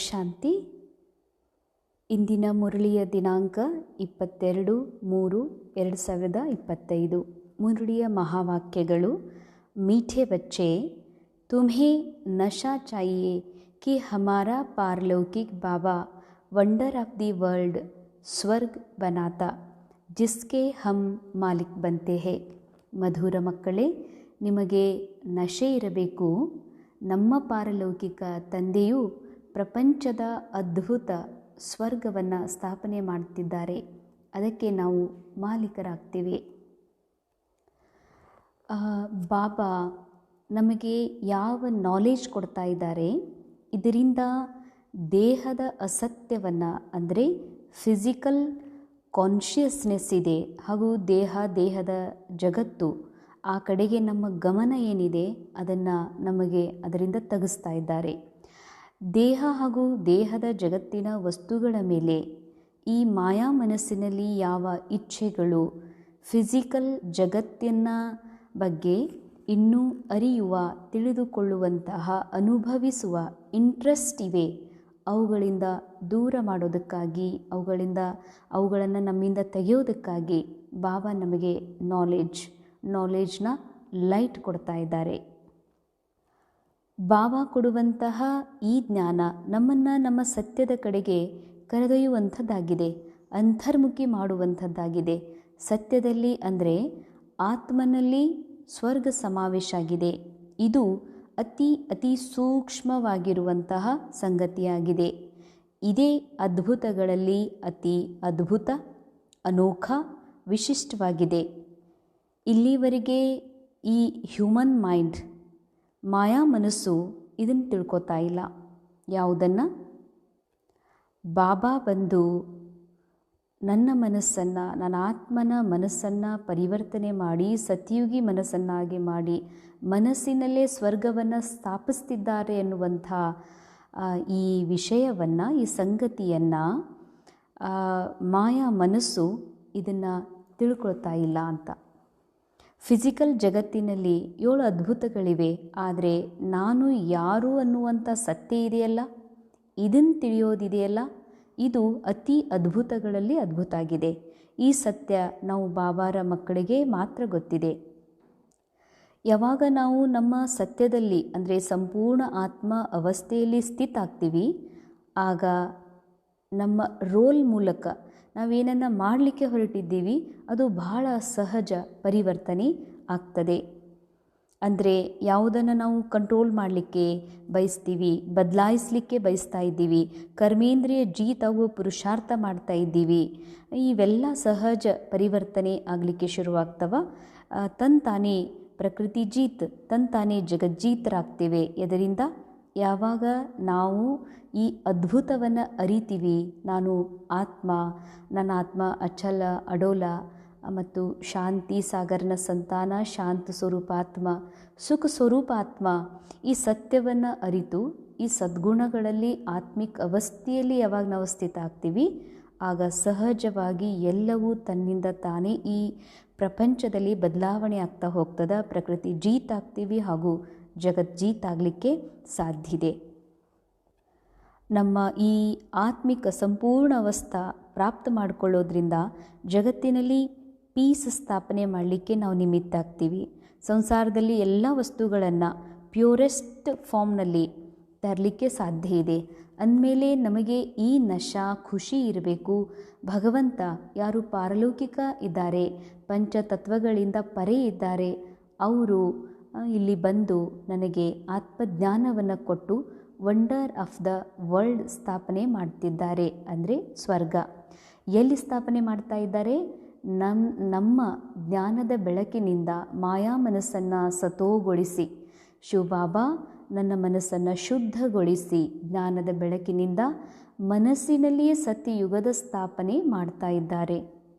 ಶಾಂತಿ. ಇಂದಿನ ಮುರಳಿಯ ದಿನಾಂಕ 22/3/2025. ಮುರಳಿಯ ಮಹಾವಾಕ್ಯಗಳು: मीठे बच्चे, तुम्हें नशा चाहिए कि हमारा पारलौकिक बाबा वंडर ऑफ दी वर्ल्ड स्वर्ग बनाता जिसके हम मालिक बनते हैं. ಮಧುರ ಮಕ್ಕಳೇ, ನಿಮಗೆ ನಶೆ ಇರಬೇಕು. ನಮ್ಮ ಪಾರಲೌಕಿಕ ತಂದೆಯು ಪ್ರಪಂಚದ ಅದ್ಭುತ ಸ್ವರ್ಗವನ್ನು ಸ್ಥಾಪನೆ ಮಾಡ್ತಿದ್ದಾರೆ, ಅದಕ್ಕೆ ನಾವು ಮಾಲೀಕರಾಗ್ತೀವಿ. ಬಾಬಾ ನಮಗೆ ಯಾವ ನಾಲೆಜ್ ಕೊಡ್ತಾ ಇದ್ದಾರೆ, ಇದರಿಂದ ದೇಹದ ಅಸತ್ಯವನ್ನು ಅಂದರೆ ಫಿಸಿಕಲ್ ಕಾನ್ಷಿಯಸ್ನೆಸ್ ಇದೆ ಹಾಗೂ ದೇಹದ ಜಗತ್ತು ಆ ಕಡೆಗೆ ನಮ್ಮ ಗಮನ ಏನಿದೆ ಅದನ್ನು ನಮಗೆ ಅದರಿಂದ ತೆಗೆಸ್ತಾ ಇದ್ದಾರೆ. ದೇಹ ಹಾಗೂ ದೇಹದ ಜಗತ್ತಿನ ವಸ್ತುಗಳ ಮೇಲೆ ಈ ಮಾಯಾ ಮನಸ್ಸಿನಲ್ಲಿ ಯಾವ ಇಚ್ಛೆಗಳು, ಫಿಸಿಕಲ್ ಜಗತ್ತಿನ ಬಗ್ಗೆ ಇನ್ನೂ ಅರಿಯುವ, ತಿಳಿದುಕೊಳ್ಳುವಂತಹ, ಅನುಭವಿಸುವ ಇಂಟ್ರೆಸ್ಟ್ ಇವೆ, ಅವುಗಳಿಂದ ದೂರ ಮಾಡೋದಕ್ಕಾಗಿ, ಅವುಗಳನ್ನು ನಮ್ಮಿಂದ ತೆಗೆಯೋದಕ್ಕಾಗಿ ಬಾಬಾ ನಮಗೆ ನಾಲೆಜ್ನ ಲೈಟ್ ಕೊಡ್ತಾ ಇದ್ದಾರೆ. ಬಾಬಾ ಕೊಡುವಂತಹ ಈ ಜ್ಞಾನ ನಮ್ಮನ್ನು ನಮ್ಮ ಸತ್ಯದ ಕಡೆಗೆ ಕರೆದೊಯ್ಯುವಂಥದ್ದಾಗಿದೆ, ಅಂತರ್ಮುಖಿ ಮಾಡುವಂಥದ್ದಾಗಿದೆ. ಸತ್ಯದಲ್ಲಿ ಅಂದರೆ ಆತ್ಮನಲ್ಲಿ ಸ್ವರ್ಗ ಸಮಾವೇಶ ಆಗಿದೆ. ಇದು ಅತಿ ಸೂಕ್ಷ್ಮವಾಗಿರುವಂತಹ ಸಂಗತಿಯಾಗಿದೆ. ಇದೇ ಅದ್ಭುತಗಳಲ್ಲಿ ಅತಿ ಅದ್ಭುತ, ಅನೋಖ, ವಿಶಿಷ್ಟವಾಗಿದೆ. ಇಲ್ಲಿವರೆಗೆ ಈ ಹ್ಯೂಮನ್ ಮೈಂಡ್, ಮಾಯಾ ಮನಸ್ಸು ಇದನ್ನು ತಿಳ್ಕೊತಾ ಇಲ್ಲ. ಯಾವುದನ್ನು? ಬಾಬಾ ಬಂದು ನನ್ನ ಮನಸ್ಸನ್ನು, ನನ್ನ ಆತ್ಮನ ಮನಸ್ಸನ್ನು ಪರಿವರ್ತನೆ ಮಾಡಿ ಸತ್ಯುಗಿ ಮನಸ್ಸನ್ನಾಗಿ ಮಾಡಿ ಮನಸ್ಸಿನಲ್ಲೇ ಸ್ವರ್ಗವನ್ನು ಸ್ಥಾಪಿಸ್ತಿದ್ದಾರೆ ಎನ್ನುವಂಥ ಈ ವಿಷಯವನ್ನು, ಈ ಸಂಗತಿಯನ್ನು ಮಾಯಾ ಮನಸ್ಸು ಇದನ್ನು ತಿಳ್ಕೊಳ್ತಾ ಇಲ್ಲ ಅಂತ. ಫಿಸಿಕಲ್ ಜಗತ್ತಿನಲ್ಲಿ 7 ಅದ್ಭುತಗಳಿವೆ, ಆದರೆ ನಾನು ಯಾರು ಅನ್ನುವಂಥ ಸತ್ಯ ಇದೆಯಲ್ಲ, ಇದನ್ನು ತಿಳಿಯೋದಿದೆಯಲ್ಲ, ಇದು ಅತಿ ಅದ್ಭುತಗಳಲ್ಲಿ ಅದ್ಭುತ ಆಗಿದೆ. ಈ ಸತ್ಯ ನಾವು ಬಾಬಾರ ಮಕ್ಕಳಿಗೆ ಮಾತ್ರ ಗೊತ್ತಿದೆ. ಯಾವಾಗ ನಾವು ನಮ್ಮ ಸತ್ಯದಲ್ಲಿ ಅಂದರೆ ಸಂಪೂರ್ಣ ಆತ್ಮ ಅವಸ್ಥೆಯಲ್ಲಿ ಸ್ಥಿತ ಆಗ್ತೀವಿ, ಆಗ ನಮ್ಮ ರೋಲ್ ಮೂಲಕ ನಾವೇನನ್ನು ಮಾಡಲಿಕ್ಕೆ ಹೊರಟಿದ್ದೀವಿ ಅದು ಬಹಳ ಸಹಜ ಪರಿವರ್ತನೆ ಆಗ್ತದೆ. ಅಂದರೆ ಯಾವುದನ್ನು ನಾವು ಕಂಟ್ರೋಲ್ ಮಾಡಲಿಕ್ಕೆ ಬಯಸ್ತೀವಿ, ಬದಲಾಯಿಸಲಿಕ್ಕೆ ಬಯಸ್ತಾ ಇದ್ದೀವಿ, ಕರ್ಮೇಂದ್ರಿಯ ಜೀತಾಗುವ ಪುರುಷಾರ್ಥ ಮಾಡ್ತಾ ಇದ್ದೀವಿ, ಇವೆಲ್ಲ ಸಹಜ ಪರಿವರ್ತನೆ ಆಗಲಿಕ್ಕೆ ಶುರುವಾಗ್ತವ. ತಂತಾನೇ ಪ್ರಕೃತಿ ಜೀತ್, ತಂತಾನೇ ಜಗಜ್ಜೀತರಾಗ್ತೇವೆ. ಇದರಿಂದ ಯಾವಾಗ ನಾವು ಈ ಅದ್ಭುತವನ್ನು ಅರಿತೀವಿ, ನಾನು ಆತ್ಮ, ನನ್ನ ಆತ್ಮ ಅಚಲ, ಅಡೋಲ ಮತ್ತು ಶಾಂತಿ ಸಾಗರನ ಸಂತಾನ, ಶಾಂತ ಸ್ವರೂಪಾತ್ಮ, ಸುಖ ಸ್ವರೂಪಾತ್ಮ, ಈ ಸತ್ಯವನ್ನು ಅರಿತು ಈ ಸದ್ಗುಣಗಳಲ್ಲಿ ಆತ್ಮಿಕ ಅವಸ್ಥೆಯಲ್ಲಿ ಯಾವಾಗ ನಾವು ಸ್ಥಿತ ಆಗ್ತೀವಿ, ಆಗ ಸಹಜವಾಗಿ ಎಲ್ಲವೂ ತನ್ನಿಂದ ತಾನೇ ಈ ಪ್ರಪಂಚದಲ್ಲಿ ಬದಲಾವಣೆ ಆಗ್ತಾ ಹೋಗ್ತದೆ. ಪ್ರಕೃತಿ ಜೀತ್ ಆಗ್ತೀವಿ ಹಾಗೂ ಜಗಜ್ಜೀತ್ ಆಗಲಿಕ್ಕೆ ಸಾಧ್ಯ ಇದೆ. ನಮ್ಮ ಈ ಆತ್ಮಿಕ ಸಂಪೂರ್ಣ ಅವಸ್ಥಾ ಪ್ರಾಪ್ತ ಮಾಡಿಕೊಳ್ಳೋದ್ರಿಂದ ಜಗತ್ತಿನಲ್ಲಿ ಪೀಸ್ ಸ್ಥಾಪನೆ ಮಾಡಲಿಕ್ಕೆ ನಾವು ನಿಮಿತ್ತ ಆಗ್ತೀವಿ. ಸಂಸಾರದಲ್ಲಿ ಎಲ್ಲ ವಸ್ತುಗಳನ್ನು ಪ್ಯೂರೆಸ್ಟ್ ಫಾರ್ಮ್ನಲ್ಲಿ ತರಲಿಕ್ಕೆ ಸಾಧ್ಯ ಇದೆ. ಅಂದಮೇಲೆ ನಮಗೆ ಈ ನಶಾ, ಖುಷಿ ಇರಬೇಕು. ಭಗವಂತ ಯಾರು ಪಾರಲೌಕಿಕ ಇದ್ದಾರೆ, ಪಂಚತತ್ವಗಳಿಂದ ಪರೇ ಇದ್ದಾರೆ, ಅವರು ಇಲ್ಲಿ ಬಂದು ನನಗೆ ಆತ್ಮಜ್ಞಾನವನ್ನು ಕೊಟ್ಟು ವಂಡರ್ ಆಫ್ ದ ವರ್ಲ್ಡ್ ಸ್ಥಾಪನೆ ಮಾಡ್ತಿದ್ದಾರೆ. ಅಂದರೆ ಸ್ವರ್ಗ ಎಲ್ಲಿ ಸ್ಥಾಪನೆ ಮಾಡ್ತಾ ಇದ್ದಾರೆ? ನಮ್ಮ ಜ್ಞಾನದ ಬೆಳಕಿನಿಂದ ಮಾಯಾ ಮನಸ್ಸನ್ನು ಸತೋಗೊಳಿಸಿ, ಶಿವಬಾಬಾ ನನ್ನ ಮನಸ್ಸನ್ನು ಶುದ್ಧಗೊಳಿಸಿ ಜ್ಞಾನದ ಬೆಳಕಿನಿಂದ ಮನಸ್ಸಿನಲ್ಲಿಯೇ ಸತ್ಯಯುಗದ ಸ್ಥಾಪನೆ ಮಾಡ್ತಾ ಇದ್ದಾರೆ.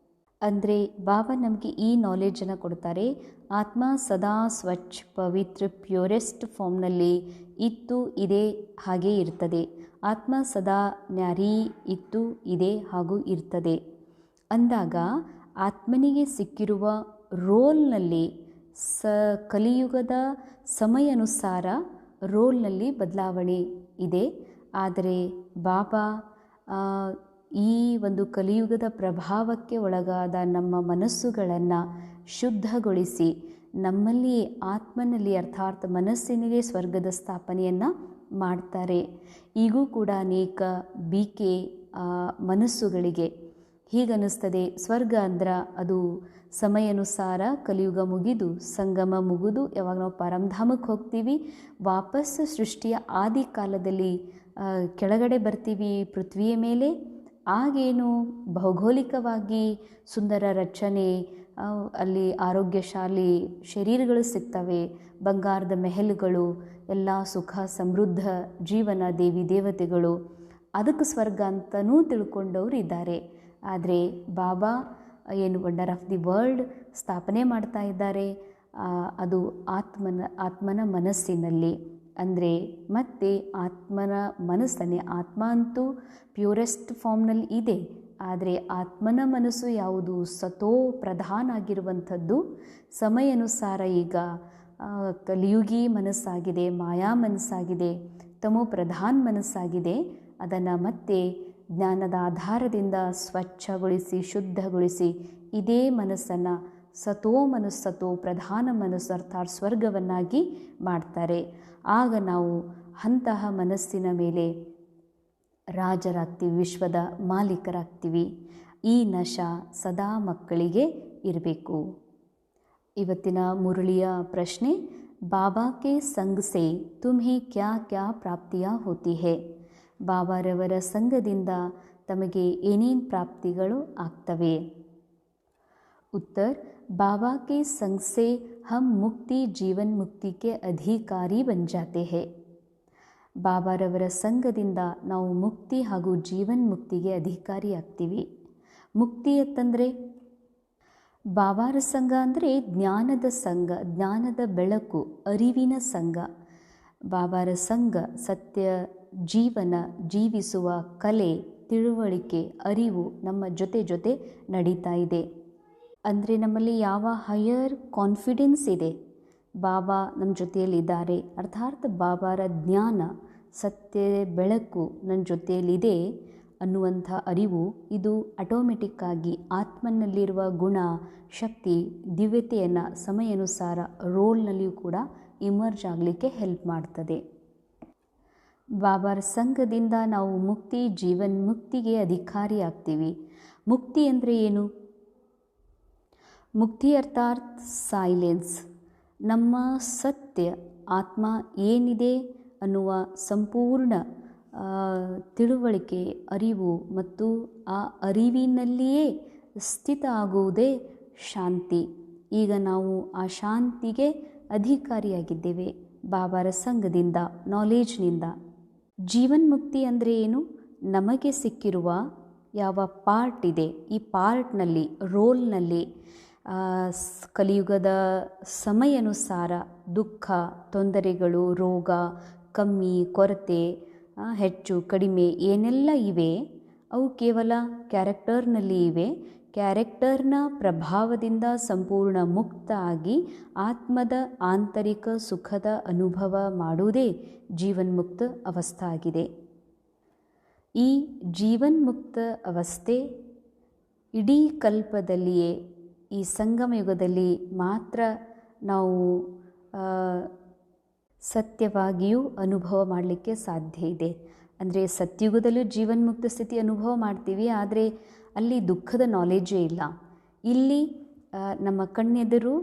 ಅಂದರೆ ಬಾಬಾ ನಮಗೆ ಈ ನಾಲೆಜನ್ನು ಕೊಡ್ತಾರೆ. ಆತ್ಮ ಸದಾ ಸ್ವಚ್ಛ, ಪವಿತ್ರ, ಪ್ಯೂರೆಸ್ಟ್ ಫಾರ್ಮ್ನಲ್ಲಿ ಇತ್ತು, ಇದೆ, ಹಾಗೇ ಇರ್ತದೆ. ಆತ್ಮ ಸದಾ ನ್ಯಾರಿ ಇತ್ತು, ಇದೆ ಹಾಗೂ ಇರ್ತದೆ ಅಂದಾಗ ಆತ್ಮನಿಗೆ ಸಿಕ್ಕಿರುವ ರೋಲ್ನಲ್ಲಿ ಕಲಿಯುಗದ ಸಮಯಾನುಸಾರ ರೋಲ್ನಲ್ಲಿ ಬದಲಾವಣೆ ಇದೆ. ಆದರೆ ಬಾಬಾ ಈ ಒಂದು ಕಲಿಯುಗದ ಪ್ರಭಾವಕ್ಕೆ ಒಳಗಾದ ನಮ್ಮ ಮನಸ್ಸುಗಳನ್ನು ಶುದ್ಧಗೊಳಿಸಿ ನಮ್ಮಲ್ಲಿಯೇ ಆತ್ಮನಲ್ಲಿ ಅರ್ಥಾತ್ ಮನಸ್ಸಿನಲ್ಲೇ ಸ್ವರ್ಗದ ಸ್ಥಾಪನೆಯನ್ನು ಮಾಡ್ತಾರೆ. ಈಗೂ ಕೂಡ ಅನೇಕ ಬಿಕೆ ಮನಸ್ಸುಗಳಿಗೆ ಹೀಗನ್ನಿಸ್ತದೆ, ಸ್ವರ್ಗ ಅಂದ್ರೆ ಅದು ಸಮಯಾನುಸಾರ ಕಲಿಯುಗ ಮುಗಿದು ಸಂಗಮ ಮುಗಿದು ಯಾವಾಗ ನಾವು ಪರಂಧಾಮಕ್ಕೆ ಹೋಗ್ತೀವಿ, ವಾಪಸ್ ಸೃಷ್ಟಿಯ ಆದಿ ಕಾಲದಲ್ಲಿ ಕೆಳಗಡೆ ಬರ್ತೀವಿ ಪೃಥ್ವಿಯ ಮೇಲೆ. ಆಗೇನು ಭೌಗೋಳಿಕವಾಗಿ ಸುಂದರ ರಚನೆ, ಅಲ್ಲಿ ಆರೋಗ್ಯಶಾಲಿ ಶರೀರಗಳು ಸಿಗ್ತವೆ, ಬಂಗಾರದ ಮೆಹಲುಗಳು, ಎಲ್ಲ ಸುಖ ಸಮೃದ್ಧ ಜೀವನ, ದೇವಿ ದೇವತೆಗಳು, ಅದಕ್ಕೆ ಸ್ವರ್ಗ ಅಂತಲೂ ತಿಳ್ಕೊಂಡವರು ಇದ್ದಾರೆ. ಆದರೆ ಬಾಬಾ ಏನು ವಂಡರ್ ಆಫ್ ದಿ ವರ್ಲ್ಡ್ ಸ್ಥಾಪನೆ ಮಾಡ್ತಾ ಇದ್ದಾರೆ, ಅದು ಆತ್ಮನ ಮನಸ್ಸಿನಲ್ಲಿ. ಅಂದರೆ ಮತ್ತೆ ಆತ್ಮನ ಮನಸ್ಸನ್ನೇ, ಆತ್ಮ ಅಂತೂ ಪ್ಯೂರೆಸ್ಟ್ ಫಾರ್ಮ್ನಲ್ಲಿ ಇದೆ, ಆದರೆ ಆತ್ಮನ ಮನಸ್ಸು ಯಾವುದು ಸತೋ ಪ್ರಧಾನ ಆಗಿರುವಂಥದ್ದು. ಸಮಯಾನುಸಾರ ಈಗ ಕಲಿಯುಗಿ ಮನಸ್ಸಾಗಿದೆ, ಮಾಯಾ ಮನಸ್ಸಾಗಿದೆ, ತಮೋ ಪ್ರಧಾನ ಮನಸ್ಸಾಗಿದೆ. ಅದನ್ನು ಮತ್ತೆ ಜ್ಞಾನದ ಆಧಾರದಿಂದ ಸ್ವಚ್ಛಗೊಳಿಸಿ ಶುದ್ಧಗೊಳಿಸಿ ಇದೇ ಮನಸ್ಸನ್ನು ಸತೋ ಪ್ರಧಾನ ಮನಸ್ಸು ಅರ್ಥಾತ್ ಸ್ವರ್ಗವನ್ನಾಗಿ ಮಾಡ್ತಾರೆ. ಆಗ ನಾವು ಅಂತಹ ಮನಸ್ಸಿನ ಮೇಲೆ ರಾಜರಾಗ್ತೀವಿ, ವಿಶ್ವದ ಮಾಲೀಕರಾಗ್ತೀವಿ. ಈ ನಶಾ ಸದಾ ಮಕ್ಕಳಿಗೆ ಇರಬೇಕು. ಇವತ್ತಿನ ಮುರಳಿಯ ಪ್ರಶ್ನೆ, ಬಾಬಾ ಕೆ ಸಂಗ್ ಸೆ ತುಮ್ಹೆ ಕ್ಯಾ ಕ್ಯಾ ಪ್ರಾಪ್ತಿಯಾ ಹೋತಿ ಹೈ? ಬಾಬಾರವರ ಸಂಘದಿಂದ ತಮಗೆ ಏನೇನು ಪ್ರಾಪ್ತಿಗಳು ಆಗ್ತವೆ? उत्तर, बाबा के संग से हम मुक्ति जीवन मुक्ति के अधिकारी बन जाते हैं. ಬಾಬಾರವರ ಸಂಘದಿಂದ ನಾವು ಮುಕ್ತಿ ಹಾಗೂ ಜೀವನ್ ಮುಕ್ತಿಗೆ ಅಧಿಕಾರಿ ಆಗ್ತೀವಿ. ಮುಕ್ತಿ ಅಂತಂದರೆ ಬಾಬಾರ ಸಂಘ ಅಂದರೆ ಜ್ಞಾನದ ಸಂಘ, ಜ್ಞಾನದ ಬೆಳಕು, ಅರಿವಿನ ಸಂಘ. ಬಾಬಾರ ಸಂಘ ಸತ್ಯ ಜೀವನ ಜೀವಿಸುವ ಕಲೆ, ತಿಳುವಳಿಕೆ, ಅರಿವು ನಮ್ಮ ಜೊತೆ ನಡೀತಾ ಇದೆ. ಅಂದರೆ ನಮ್ಮಲ್ಲಿ ಯಾವ ಹೈಯರ್ ಕಾನ್ಫಿಡೆನ್ಸ್ ಇದೆ, ಬಾಬಾ ನಮ್ಮ ಜೊತೆಯಲ್ಲಿದ್ದಾರೆ, ಅರ್ಥಾತ್ ಬಾಬಾರ ಜ್ಞಾನ ಸತ್ಯ ಬೆಳಕು ನನ್ನ ಜೊತೆಯಲ್ಲಿದೆ ಅನ್ನುವಂಥ ಅರಿವು, ಇದು ಆಟೋಮೆಟಿಕ್ಕಾಗಿ ಆತ್ಮನಲ್ಲಿರುವ ಗುಣ, ಶಕ್ತಿ, ದಿವ್ಯತೆಯನ್ನು ಸಮಯಾನುಸಾರ ರೋಲ್ನಲ್ಲಿಯೂ ಕೂಡ ಇಮರ್ಜ್ ಆಗಲಿಕ್ಕೆ ಹೆಲ್ಪ್ ಮಾಡ್ತದೆ. ಬಾಬಾರ ಸಂಘದಿಂದ ನಾವು ಮುಕ್ತಿ ಜೀವನ್ ಮುಕ್ತಿಗೆ ಅಧಿಕಾರಿ ಆಗ್ತೀವಿ. ಮುಕ್ತಿ ಅಂದರೆ ಏನು? ಮುಕ್ತಿ ಅರ್ಥಾತ್ ಸೈಲೆನ್ಸ್. ನಮ್ಮ ಸತ್ಯ ಆತ್ಮ ಏನಿದೆ ಅನ್ನುವ ಸಂಪೂರ್ಣ ತಿಳುವಳಿಕೆ, ಅರಿವು ಮತ್ತು ಆ ಅರಿವಿನಲ್ಲಿಯೇ ಸ್ಥಿತ ಆಗುವುದೇ ಶಾಂತಿ. ಈಗ ನಾವು ಆ ಶಾಂತಿಗೆ ಅಧಿಕಾರಿಯಾಗಿದ್ದೇವೆ ಬಾಬಾರ ಸಂಘದಿಂದ, ನಾಲೆಜ್ನಿಂದ. ಜೀವನ್ ಮುಕ್ತಿ ಅಂದರೆ ಏನು? ನಮಗೆ ಸಿಕ್ಕಿರುವ ಯಾವ ಪಾರ್ಟ್ ಇದೆ, ಈ ಪಾರ್ಟ್ನಲ್ಲಿ ರೋಲ್ನಲ್ಲಿ ಕಲಿಯುಗದ ಸಮಯಾನುಸಾರ ದುಃಖ, ತೊಂದರೆಗಳು, ರೋಗ, ಕಮ್ಮಿ, ಕೊರತೆ, ಹೆಚ್ಚು ಕಡಿಮೆ ಏನೆಲ್ಲ ಇವೆ ಅವು ಕೇವಲ ಕ್ಯಾರೆಕ್ಟರ್ನಲ್ಲಿ ಇವೆ. ಕ್ಯಾರೆಕ್ಟರ್ನ ಪ್ರಭಾವದಿಂದ ಸಂಪೂರ್ಣ ಮುಕ್ತ ಆಗಿ ಆತ್ಮದ ಆಂತರಿಕ ಸುಖದ ಅನುಭವ ಮಾಡುವುದೇ ಜೀವನ್ಮುಕ್ತ ಅವಸ್ಥೆ ಆಗಿದೆ. ಈ ಜೀವನ್ಮುಕ್ತ ಅವಸ್ಥೆ ಇಡೀ ಕಲ್ಪದಲ್ಲಿಯೇ, ಈ ಸಂಗಮ ಯುಗದಲ್ಲಿ ಮಾತ್ರ ನಾವು ಸತ್ಯವಾಗಿಯೂ ಅನುಭವ ಮಾಡಲಿಕ್ಕೆ ಸಾಧ್ಯ ಇದೆ. ಅಂದರೆ ಸತ್ಯುಗದಲ್ಲೂ ಜೀವನ್ಮುಕ್ತ ಸ್ಥಿತಿ ಅನುಭವ ಮಾಡ್ತೀವಿ, ಆದರೆ ಅಲ್ಲಿ ದುಃಖದ ನಾಲೆಜೇ ಇಲ್ಲ. ಇಲ್ಲಿ ನಮ್ಮ ಕಣ್ಣೆದುರು,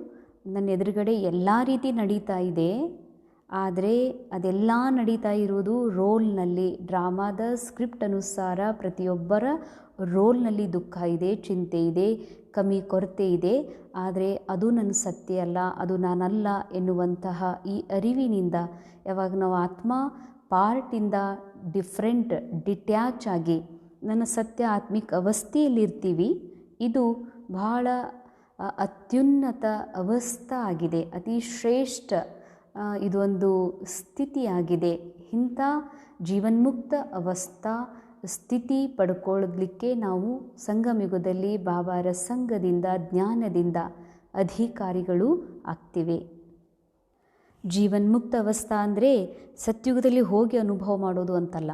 ನನ್ನ ಎದುರುಗಡೆ ಎಲ್ಲ ರೀತಿ ನಡೀತಾ ಇದೆ, ಆದರೆ ಅದೆಲ್ಲ ನಡೀತಾ ಇರುವುದು ರೋಲ್ನಲ್ಲಿ, ಡ್ರಾಮಾದ ಸ್ಕ್ರಿಪ್ಟ್ ಅನುಸಾರ ಪ್ರತಿಯೊಬ್ಬರ ರೋಲ್ನಲ್ಲಿ ದುಃಖ ಇದೆ, ಚಿಂತೆ ಇದೆ, ಕಮ್ಮಿ ಕೊರತೆ ಇದೆ. ಆದರೆ ಅದು ನನ್ನ ಸತ್ಯ ಅಲ್ಲ, ಅದು ನಾನಲ್ಲ ಎನ್ನುವಂತಹ ಈ ಅರಿವಿನಿಂದ ಯಾವಾಗ ನಾವು ಆತ್ಮ ಪಾರ್ಟಿಂದ ಡಿಟ್ಯಾಚ್ ಆಗಿ ನನ್ನ ಸತ್ಯ ಆತ್ಮಿಕ ಅವಸ್ಥೆಯಲ್ಲಿರ್ತೀವಿ, ಇದು ಬಹಳ ಅತ್ಯುನ್ನತ ಅವಸ್ಥೆ ಆಗಿದೆ, ಅತಿ ಶ್ರೇಷ್ಠ ಇದೊಂದು ಸ್ಥಿತಿಯಾಗಿದೆ. ಇಂಥ ಜೀವನ್ಮುಕ್ತ ಅವಸ್ಥಾ ಸ್ಥಿತಿ ಪಡ್ಕೊಳ್ಳಲಿಕ್ಕೆ ನಾವು ಸಂಗಮಯುಗದಲ್ಲಿ ಬಾಬಾರ ಸಂಘದಿಂದ, ಜ್ಞಾನದಿಂದ ಅಧಿಕಾರಿಗಳು ಆಗ್ತಿವೆ. ಜೀವನ್ಮುಕ್ತ ಅವಸ್ಥಾ ಅಂದರೆ ಸತ್ಯುಗದಲ್ಲಿ ಹೋಗಿ ಅನುಭವ ಮಾಡೋದು ಅಂತಲ್ಲ.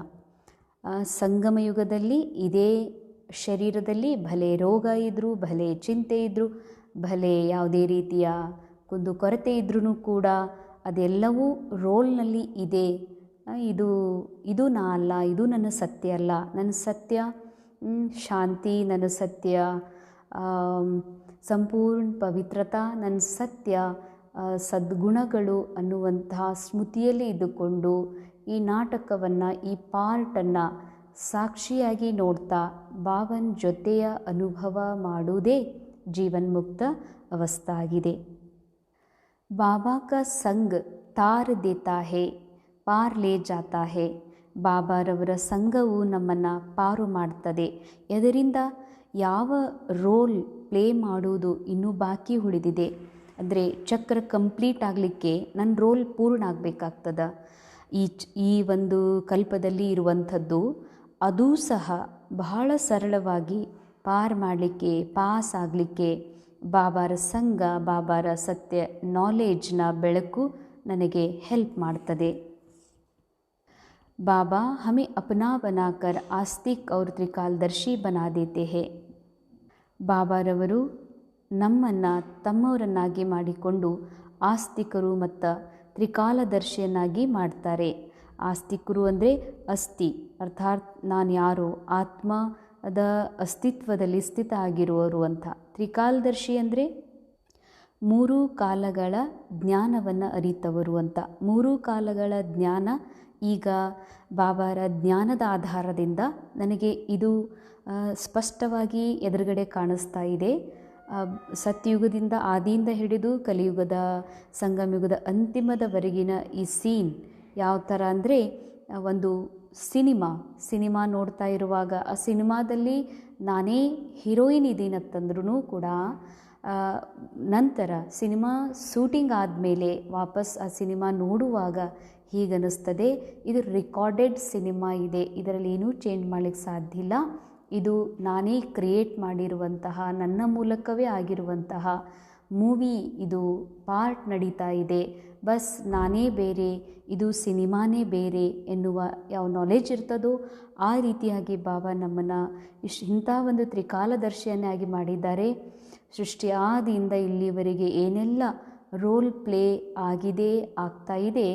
ಸಂಗಮ ಯುಗದಲ್ಲಿ ಇದೇ ಶರೀರದಲ್ಲಿ ಭಲೆ ರೋಗ ಇದ್ದರೂ, ಭಲೆ ಚಿಂತೆ ಇದ್ದರೂ, ಭಲೆ ಯಾವುದೇ ರೀತಿಯ ಕುಂದುಕೊರತೆ ಇದ್ರೂ ಕೂಡ ಅದೆಲ್ಲವೂ ರೋಲ್ನಲ್ಲಿ ಇದೆ. ಇದು ನಾ ಅಲ್ಲ, ಇದು ನನ್ನ ಸತ್ಯ ಅಲ್ಲ. ನನ್ನ ಸತ್ಯ ಶಾಂತಿ, ನನ್ನ ಸತ್ಯ ಸಂಪೂರ್ಣ ಪವಿತ್ರತಾ, ನನ್ನ ಸತ್ಯ ಸದ್ಗುಣಗಳು ಅನ್ನುವಂತಹ ಸ್ಮೃತಿಯಲ್ಲಿ ಇದ್ದುಕೊಂಡು ಈ ನಾಟಕವನ್ನು, ಈ ಪಾರ್ಟನ್ನು ಸಾಕ್ಷಿಯಾಗಿ ನೋಡ್ತಾ ಬಾಬನ ಜೊತೆಯ ಅನುಭವ ಮಾಡುವುದೇ ಜೀವನ್ಮುಕ್ತ ಅವಸ್ಥಾ ಆಗಿದೆ. ಬಾಬಾ ಕಾ ಸಂಗ್ ತಾರ್ ದೇತಾ ಹೇ, ಪಾರ್ ಲೇ ಜಾತಾ ಹೇ. ಬಾಬಾರವರ ಸಂಘವು ನಮ್ಮನ್ನು ಪಾರು ಮಾಡ್ತದೆ. ಇದರಿಂದ ಯಾವ ರೋಲ್ ಪ್ಲೇ ಮಾಡುವುದು ಇನ್ನೂ ಬಾಕಿ ಉಳಿದಿದೆ ಅಂದರೆ ಚಕ್ರ ಕಂಪ್ಲೀಟ್ ಆಗಲಿಕ್ಕೆ ನನ್ನ ರೋಲ್ ಪೂರ್ಣ ಆಗಬೇಕಾಗ್ತದೆ. ಈ ಒಂದು ಕಲ್ಪದಲ್ಲಿ ಇರುವಂಥದ್ದು ಅದೂ ಸಹ ಬಹಳ ಸರಳವಾಗಿ ಪಾರ್ ಮಾಡಲಿಕ್ಕೆ, ಪಾಸ್ ಆಗಲಿಕ್ಕೆ ಬಾಬಾರ ಸಂಘ, ಬಾಬಾರ ಸತ್ಯ ನಾಲೆಡ್ಜ್ನ ಬೆಳಕು ನನಗೆ ಹೆಲ್ಪ್ ಮಾಡ್ತದೆ. बाबा हमें अपना बनाकर आस्तिक और त्रिकालदर्शी बना देते हैं. ಬಾಬಾರವರು ನಮ್ಮನ್ನು ತಮ್ಮವರನ್ನಾಗಿ ಮಾಡಿಕೊಂಡು ಆಸ್ತಿಕರು ಮತ್ತು ತ್ರಿಕಾಲದರ್ಶಿಯನ್ನಾಗಿ ಮಾಡ್ತಾರೆ. ಆಸ್ತಿಕರು ಅಂದರೆ ಅಸ್ಥಿ, ಅರ್ಥಾತ್ ನಾನು ಯಾರು, ಆತ್ಮದ ಅಸ್ತಿತ್ವದಲ್ಲಿ ಸ್ಥಿತ ಆಗಿರುವರು ಅಂತ. ತ್ರಿಕಾಲದರ್ಶಿ ಅಂದರೆ 3 ಕಾಲಗಳ ಜ್ಞಾನವನ್ನು ಅರಿತವರು ಅಂತ. 3 ಕಾಲಗಳ ಜ್ಞಾನ ಈಗ ಬಾಬಾರ ಜ್ಞಾನದ ಆಧಾರದಿಂದ ನನಗೆ ಇದು ಸ್ಪಷ್ಟವಾಗಿ ಎದುರುಗಡೆ ಕಾಣಿಸ್ತಾ ಇದೆ. ಸತ್ಯಯುಗದಿಂದ ಆದಿಯಿಂದ ಹಿಡಿದು ಕಲಿಯುಗದ ಸಂಗಮಯುಗದ ಅಂತಿಮದವರೆಗಿನ ಈ ಸೀನ್ ಯಾವ ಥರ ಅಂದರೆ, ಒಂದು ಸಿನಿಮಾ ನೋಡ್ತಾ ಇರುವಾಗ ಆ ಸಿನಿಮಾದಲ್ಲಿ ನಾನೇ ಹೀರೋಯಿನ್ ಇದ್ದೀನಂತಂದ್ರೂ ಕೂಡ ನಂತರ ಸಿನಿಮಾ ಶೂಟಿಂಗ್ ಆದಮೇಲೆ ವಾಪಸ್ ಆ ಸಿನಿಮಾ ನೋಡುವಾಗ ಹೀಗನ್ನಿಸ್ತದೆ, ಇದು ರೆಕಾರ್ಡೆಡ್ ಸಿನಿಮಾ ಇದೆ, ಇದರಲ್ಲಿ ಏನೂ ಚೇಂಜ್ ಮಾಡಲಿಕ್ಕೆ ಸಾಧ್ಯ ಇಲ್ಲ, ಇದು ನಾನೇ ಕ್ರಿಯೇಟ್ ಮಾಡಿರುವಂತಹ, ನನ್ನ ಮೂಲಕವೇ ಆಗಿರುವಂತಹ ಮೂವಿ, ಇದು ಪಾರ್ಟ್ ನಡೀತಾ ಇದೆ, ಬಸ್ ನಾನೇ ಬೇರೆ, ಇದು ಸಿನಿಮಾನೇ ಬೇರೆ ಎನ್ನುವ ಯಾವ ನಾಲೆಜ್ ಇರ್ತದೋ ಆ ರೀತಿಯಾಗಿ ಬಾಬಾ ನಮ್ಮನ್ನು ಇಂಥ ಒಂದು ತ್ರಿಕಾಲದರ್ಶಿಯನ್ನಾಗಿ ಮಾಡಿದ್ದಾರೆ. ಸೃಷ್ಟಿ ಆದಿಯಿಂದ ಇಲ್ಲಿವರೆಗೆ ಏನೆಲ್ಲ ರೋಲ್ ಪ್ಲೇ ಆಗಿದೆ, ಆಗ್ತಾ ಇದೆ,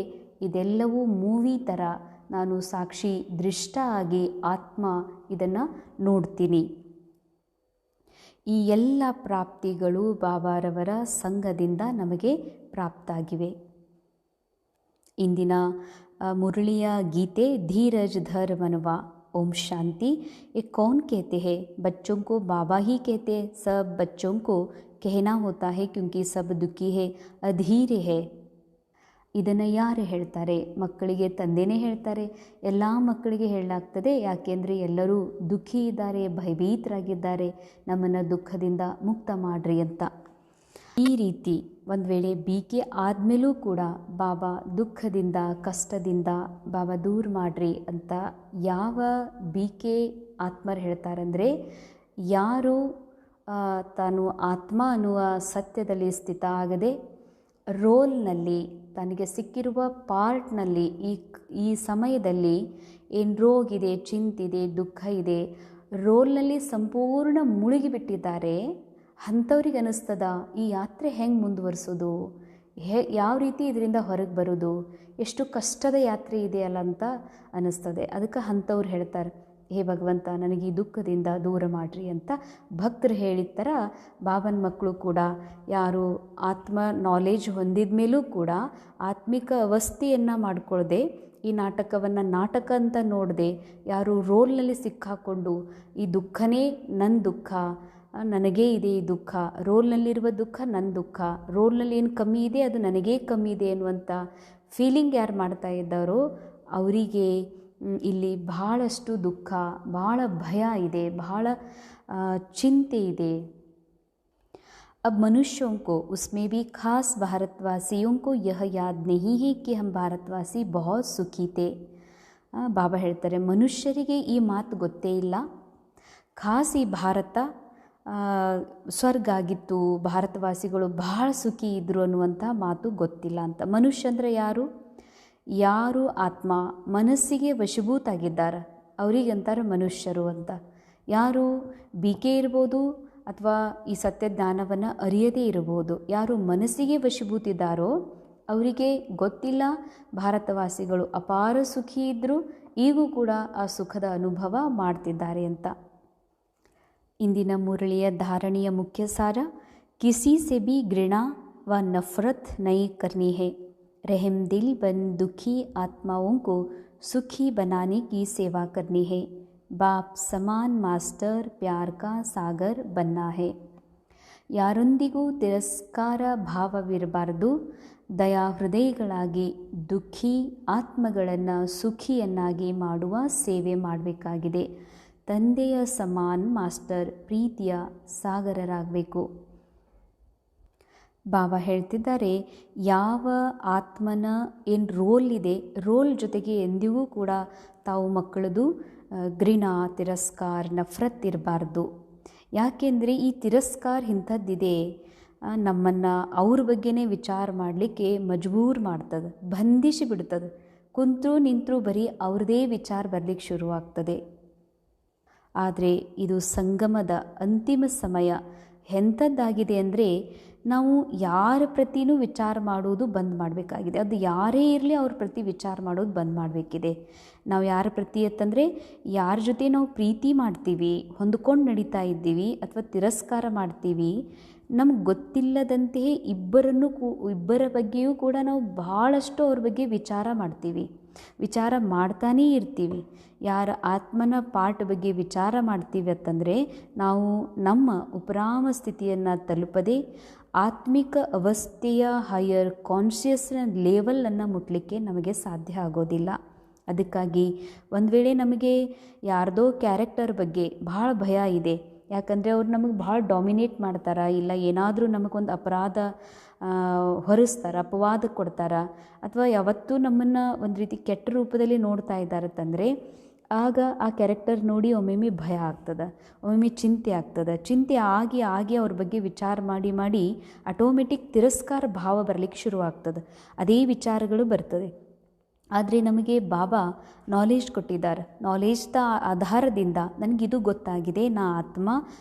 ಇದೆಲ್ಲವೂ ಮೂವಿ ಥರ ನಾನು ಸಾಕ್ಷಿ ದೃಷ್ಟ ಆಗಿ ಆತ್ಮ ಇದನ್ನು ನೋಡ್ತೀನಿ. ಈ ಎಲ್ಲ ಪ್ರಾಪ್ತಿಗಳು ಬಾಬಾರವರ ಸಂಘದಿಂದ ನಮಗೆ ಪ್ರಾಪ್ತಾಗಿವೆ. ಇಂದಿನ ಮುರಳಿಯ ಗೀತೆ ಧೀರಜ್ ಧರ್ ಮನವಾ. ओम शांति. ये कौन कहते हैं? बच्चों को बाबा ही कहते हैं. सब बच्चों को कहना होता है क्योंकि सब दुखी है, अधीर है. ಇದನ್ನು ಯಾರು ಹೇಳ್ತಾರೆ? ಮಕ್ಕಳಿಗೆ ತಂದೆಯೇ ಹೇಳ್ತಾರೆ. ಎಲ್ಲ ಮಕ್ಕಳಿಗೆ ಹೇಳಲಾಗ್ತದೆ, ಯಾಕೆಂದರೆ ಎಲ್ಲರೂ ದುಃಖಿ ಇದ್ದಾರೆ, ಭಯಭೀತರಾಗಿದ್ದಾರೆ, ನಮ್ಮನ್ನು ದುಃಖದಿಂದ ಮುಕ್ತ ಮಾಡ್ರಿ ಅಂತ. ಈ ರೀತಿ ಒಂದು ವೇಳೆ BK ಆದಮೇಲೂ ಕೂಡ ಬಾಬಾ ದುಃಖದಿಂದ, ಕಷ್ಟದಿಂದ ಬಾಬಾ ದೂರ ಮಾಡ್ರಿ ಅಂತ ಯಾವ BK ಆತ್ಮರು ಹೇಳ್ತಾರಂದರೆ, ಯಾರು ತಾನು ಆತ್ಮ ಅನ್ನುವ ಸತ್ಯದಲ್ಲಿ ಸ್ಥಿತ ಆಗದೆ ರೋಲ್ನಲ್ಲಿ, ತನಗೆ ಸಿಕ್ಕಿರುವ ಪಾರ್ಟ್ನಲ್ಲಿ ಈ ಸಮಯದಲ್ಲಿ ಏನು ರೋಗಿದೆ, ಚಿಂತಿದೆ, ದುಃಖ ಇದೆ, ರೋಲ್ನಲ್ಲಿ ಸಂಪೂರ್ಣ ಮುಳುಗಿಬಿಟ್ಟಿದ್ದಾರೆ, ಅಂಥವ್ರಿಗೆ ಅನ್ನಿಸ್ತದ ಈ ಯಾತ್ರೆ ಹೆಂಗೆ ಮುಂದುವರಿಸೋದು, ಯಾವ ರೀತಿ ಇದರಿಂದ ಹೊರಗೆ ಬರೋದು, ಎಷ್ಟು ಕಷ್ಟದ ಯಾತ್ರೆ ಇದೆಯಲ್ಲ ಅಂತ ಅನ್ನಿಸ್ತದೆ. ಅದಕ್ಕೆ ಅಂಥವ್ರು ಹೇಳ್ತಾರೆ, ಹೇ ಭಗವಂತ ನನಗೆ ಈ ದುಃಖದಿಂದ ದೂರ ಮಾಡಿರಿ ಅಂತ ಭಕ್ತರು ಹೇಳಿದ ಥರ ಬಾಬನ ಮಕ್ಕಳು ಕೂಡ ಯಾರು ಆತ್ಮ ನಾಲೆಜ್ ಹೊಂದಿದ ಮೇಲೂ ಕೂಡ ಆತ್ಮಿಕ ಅವಸ್ಥೆಯನ್ನು ಮಾಡಿಕೊಳ್ಳದೆ, ಈ ನಾಟಕವನ್ನು ನಾಟಕ ಅಂತ ನೋಡದೆ, ಯಾರು ರೋಲ್ನಲ್ಲಿ ಸಿಕ್ಕಾಕೊಂಡು ಈ ದುಃಖನೇ ನನ್ನ ದುಃಖ, ನನಗೇ ಇದೆ ಈ ದುಃಖ, ರೋಲ್ನಲ್ಲಿರುವ ದುಃಖ ನನ್ನ ದುಃಖ, ರೋಲ್ನಲ್ಲಿ ಏನು ಕಮ್ಮಿ ಇದೆ ಅದು ನನಗೇ ಕಮ್ಮಿ ಇದೆ ಅನ್ನುವಂಥ ಫೀಲಿಂಗ್ ಯಾರು ಮಾಡ್ತಾ ಇದ್ದಾರೋ ಅವರಿಗೆ ಇಲ್ಲಿ ಬಹಳಷ್ಟು ದುಃಖ, ಬಹಳ ಭಯ ಇದೆ, ಬಹಳ ಚಿಂತೆ ಇದೆ. अब मनुष्यों को उसमें भी खास भारतवासियों को यह याद नहीं है कि हम भारतवासी बहुत सुखी थे. ಬಾಬಾ ಹೇಳ್ತಾರೆ, ಮನುಷ್ಯರಿಗೆ ಈ ಮಾತು ಗೊತ್ತೇ ಇಲ್ಲ, ಖಾಸ್ ಈ ಭಾರತ ಸ್ವರ್ಗ ಆಗಿತ್ತು, ಭಾರತವಾಸಿಗಳು ಬಹಳ ಸುಖಿ ಇದ್ದರು ಅನ್ನುವಂಥ ಮಾತು ಗೊತ್ತಿಲ್ಲ ಅಂತ. ಮನುಷ್ಯ ಅಂದರೆ ಯಾರು? ಯಾರು ಆತ್ಮ ಮನಸ್ಸಿಗೆ ವಶಭೂತಾಗಿದ್ದಾರೆ, ಅವರಿಗೆ ಅಂತಾರೆ ಮನುಷ್ಯರು ಅಂತ. ಯಾರು ಬಿಕೆ ಇರ್ಬೋದು ಅಥವಾ ಈ ಸತ್ಯ ಜ್ಞಾನವನ್ನು ಅರಿಯದೇ ಇರಬಹುದು, ಯಾರು ಮನಸ್ಸಿಗೆ ವಶೀಭೂತಿದ್ದಾರೋ ಅವರಿಗೆ ಗೊತ್ತಿಲ್ಲ ಭಾರತವಾಸಿಗಳು ಅಪಾರ ಸುಖಿ ಇದ್ದರು, ಈಗೂ ಕೂಡ ಆ ಸುಖದ ಅನುಭವ ಮಾಡ್ತಿದ್ದಾರೆ ಅಂತ. ಇಂದಿನ ಮುರಳಿಯ ಧಾರಣೆಯ ಮುಖ್ಯ ಸಾರ, ಕಿಸಿ ಸೆ ಬಿ घृणा व नफरत नहीं करनी है, रहम दिल बन दुखी आत्माओं को सुखी बनाने की सेवा करनी है, बाप समान मास्टर प्यार का सागर बनना है. ಯಾರೊಂದಿಗೂ ತಿರಸ್ಕಾರ ಭಾವವಿರಬಾರದು, ದಯಾ ಹೃದಯಗಳಾಗಿ ದುಃಖಿ ಆತ್ಮಗಳನ್ನು ಸುಖಿಯನ್ನಾಗಿ ಮಾಡುವ ಸೇವೆ ಮಾಡಬೇಕಾಗಿದೆ. ತಂದೆಯ ಸಮಾನ್ ಮಾಸ್ಟರ್ ಪ್ರೀತಿಯ ಸಾಗರರಾಗಬೇಕು. ಬಾಬಾ ಹೇಳ್ತಿದ್ದಾರೆ, ಯಾವ ಆತ್ಮನ ಏನು ರೋಲ್ ಇದೆ, ರೋಲ್ ಜೊತೆಗೆ ಎಂದಿಗೂ ಕೂಡ ತಾವು ಮಕ್ಕಳದು ಘೃಣಾ ತಿರಸ್ಕಾರ ನಫರತ್ ಇರಬಾರ್ದು. ಯಾಕೆಂದರೆ ಈ ತಿರಸ್ಕಾರ ಇಂಥದ್ದಿದೆ, ನಮ್ಮನ್ನು ಅವ್ರ ಬಗ್ಗೆನೇ ವಿಚಾರ ಮಾಡಲಿಕ್ಕೆ ಮಜಬೂರ್ ಮಾಡ್ತದೆ, ಬಂಧಿಸಿ ಬಿಡ್ತದೆ. ಕುಂತರೂ ನಿಂತರೂ ಬರೀ ಅವ್ರದ್ದೇ ವಿಚಾರ ಬರಲಿಕ್ಕೆ ಶುರುವಾಗ್ತದೆ. ಆದರೆ ಇದು ಸಂಗಮದ ಅಂತಿಮ ಸಮಯ. ಎಂಥದ್ದಾಗಿದೆ ಅಂದರೆ ನಾವು ಯಾರ ಪ್ರತಿನೂ ವಿಚಾರ ಮಾಡೋದು ಬಂದ್ ಮಾಡಬೇಕಾಗಿದೆ. ಅದು ಯಾರೇ ಇರಲಿ ಅವ್ರ ಪ್ರತಿ ವಿಚಾರ ಮಾಡೋದು ಬಂದ್ ಮಾಡಬೇಕಿದೆ. ನಾವು ಯಾರ ಪ್ರತಿ ಅಂತಂದರೆ ಯಾರ ಜೊತೆ ನಾವು ಪ್ರೀತಿ ಮಾಡ್ತೀವಿ, ಹೊಂದ್ಕೊಂಡು ನಡೀತಾ ಇದ್ದೀವಿ ಅಥವಾ ತಿರಸ್ಕಾರ ಮಾಡ್ತೀವಿ, ನಮ್ಗೆ ಗೊತ್ತಿಲ್ಲದಂತೆಯೇ ಇಬ್ಬರ ಬಗ್ಗೆಯೂ ಕೂಡ ನಾವು ಭಾಳಷ್ಟು ಅವ್ರ ಬಗ್ಗೆ ವಿಚಾರ ಮಾಡ್ತೀವಿ, ವಿಚಾರ ಮಾಡ್ತಾನೇ ಇರ್ತೀವಿ. ಯಾರ ಆತ್ಮನ ಪಾಠ ಬಗ್ಗೆ ವಿಚಾರ ಮಾಡ್ತೀವಿ ಅಂತಂದರೆ ನಾವು ನಮ್ಮ ಉಪರಾಮ ಸ್ಥಿತಿಯನ್ನು ತಲುಪದೆ ಆತ್ಮಿಕ ಅವಸ್ಥೆಯ ಹೈಯರ್ ಕಾನ್ಷಿಯಸ್ನ ಲೆವೆಲನ್ನು ಮುಟ್ಟಲಿಕ್ಕೆ ನಮಗೆ ಸಾಧ್ಯ ಆಗೋದಿಲ್ಲ. ಅದಕ್ಕಾಗಿ ಒಂದು ವೇಳೆ ನಮಗೆ ಯಾರ್ದೋ ಕ್ಯಾರೆಕ್ಟರ್ ಬಗ್ಗೆ ಭಾಳ ಭಯ ಇದೆ, ಯಾಕಂದರೆ ಅವ್ರು ನಮಗೆ ಭಾಳ ಡಾಮಿನೇಟ್ ಮಾಡ್ತಾರೆ, ಇಲ್ಲ ಏನಾದರೂ ನಮಗೊಂದು ಅಪರಾಧ ಹೊರಿಸ್ತಾರೆ, ಅಪವಾದ ಕೊಡ್ತಾರೆ, ಅಥವಾ ಯಾವತ್ತೂ ನಮ್ಮನ್ನು ಒಂದು ರೀತಿ ಕೆಟ್ಟ ರೂಪದಲ್ಲಿ ನೋಡ್ತಾ ಇದ್ದಾರೆ ಅಂತಂದರೆ ಆಗ ಆ ಕ್ಯಾರೆಕ್ಟರ್ ನೋಡಿ ಒಮ್ಮೊಮ್ಮೆ ಭಯ ಆಗ್ತದೆ, ಒಮ್ಮೊಮ್ಮೆ ಚಿಂತೆ ಆಗ್ತದೆ. ಚಿಂತೆ ಆಗಿ ಆಗಿ ಅವ್ರ ಬಗ್ಗೆ ವಿಚಾರ ಮಾಡಿ ಮಾಡಿ ಆಟೋಮೆಟಿಕ್ ತಿರಸ್ಕಾರ ಭಾವ ಬರಲಿಕ್ಕೆ ಶುರುವಾಗ್ತದೆ, ಅದೇ ವಿಚಾರಗಳು ಬರ್ತದೆ. ಆದರೆ ನಮಗೆ ಬಾಬಾ ನಾಲೆಜ್ ಕೊಟ್ಟಿದ್ದಾರೆ. ನಾಲೆಜ್ದ ಆಧಾರದಿಂದ ನನಗಿದು ಗೊತ್ತಾಗಿದೆ, ನಾ ಆತ್ಮ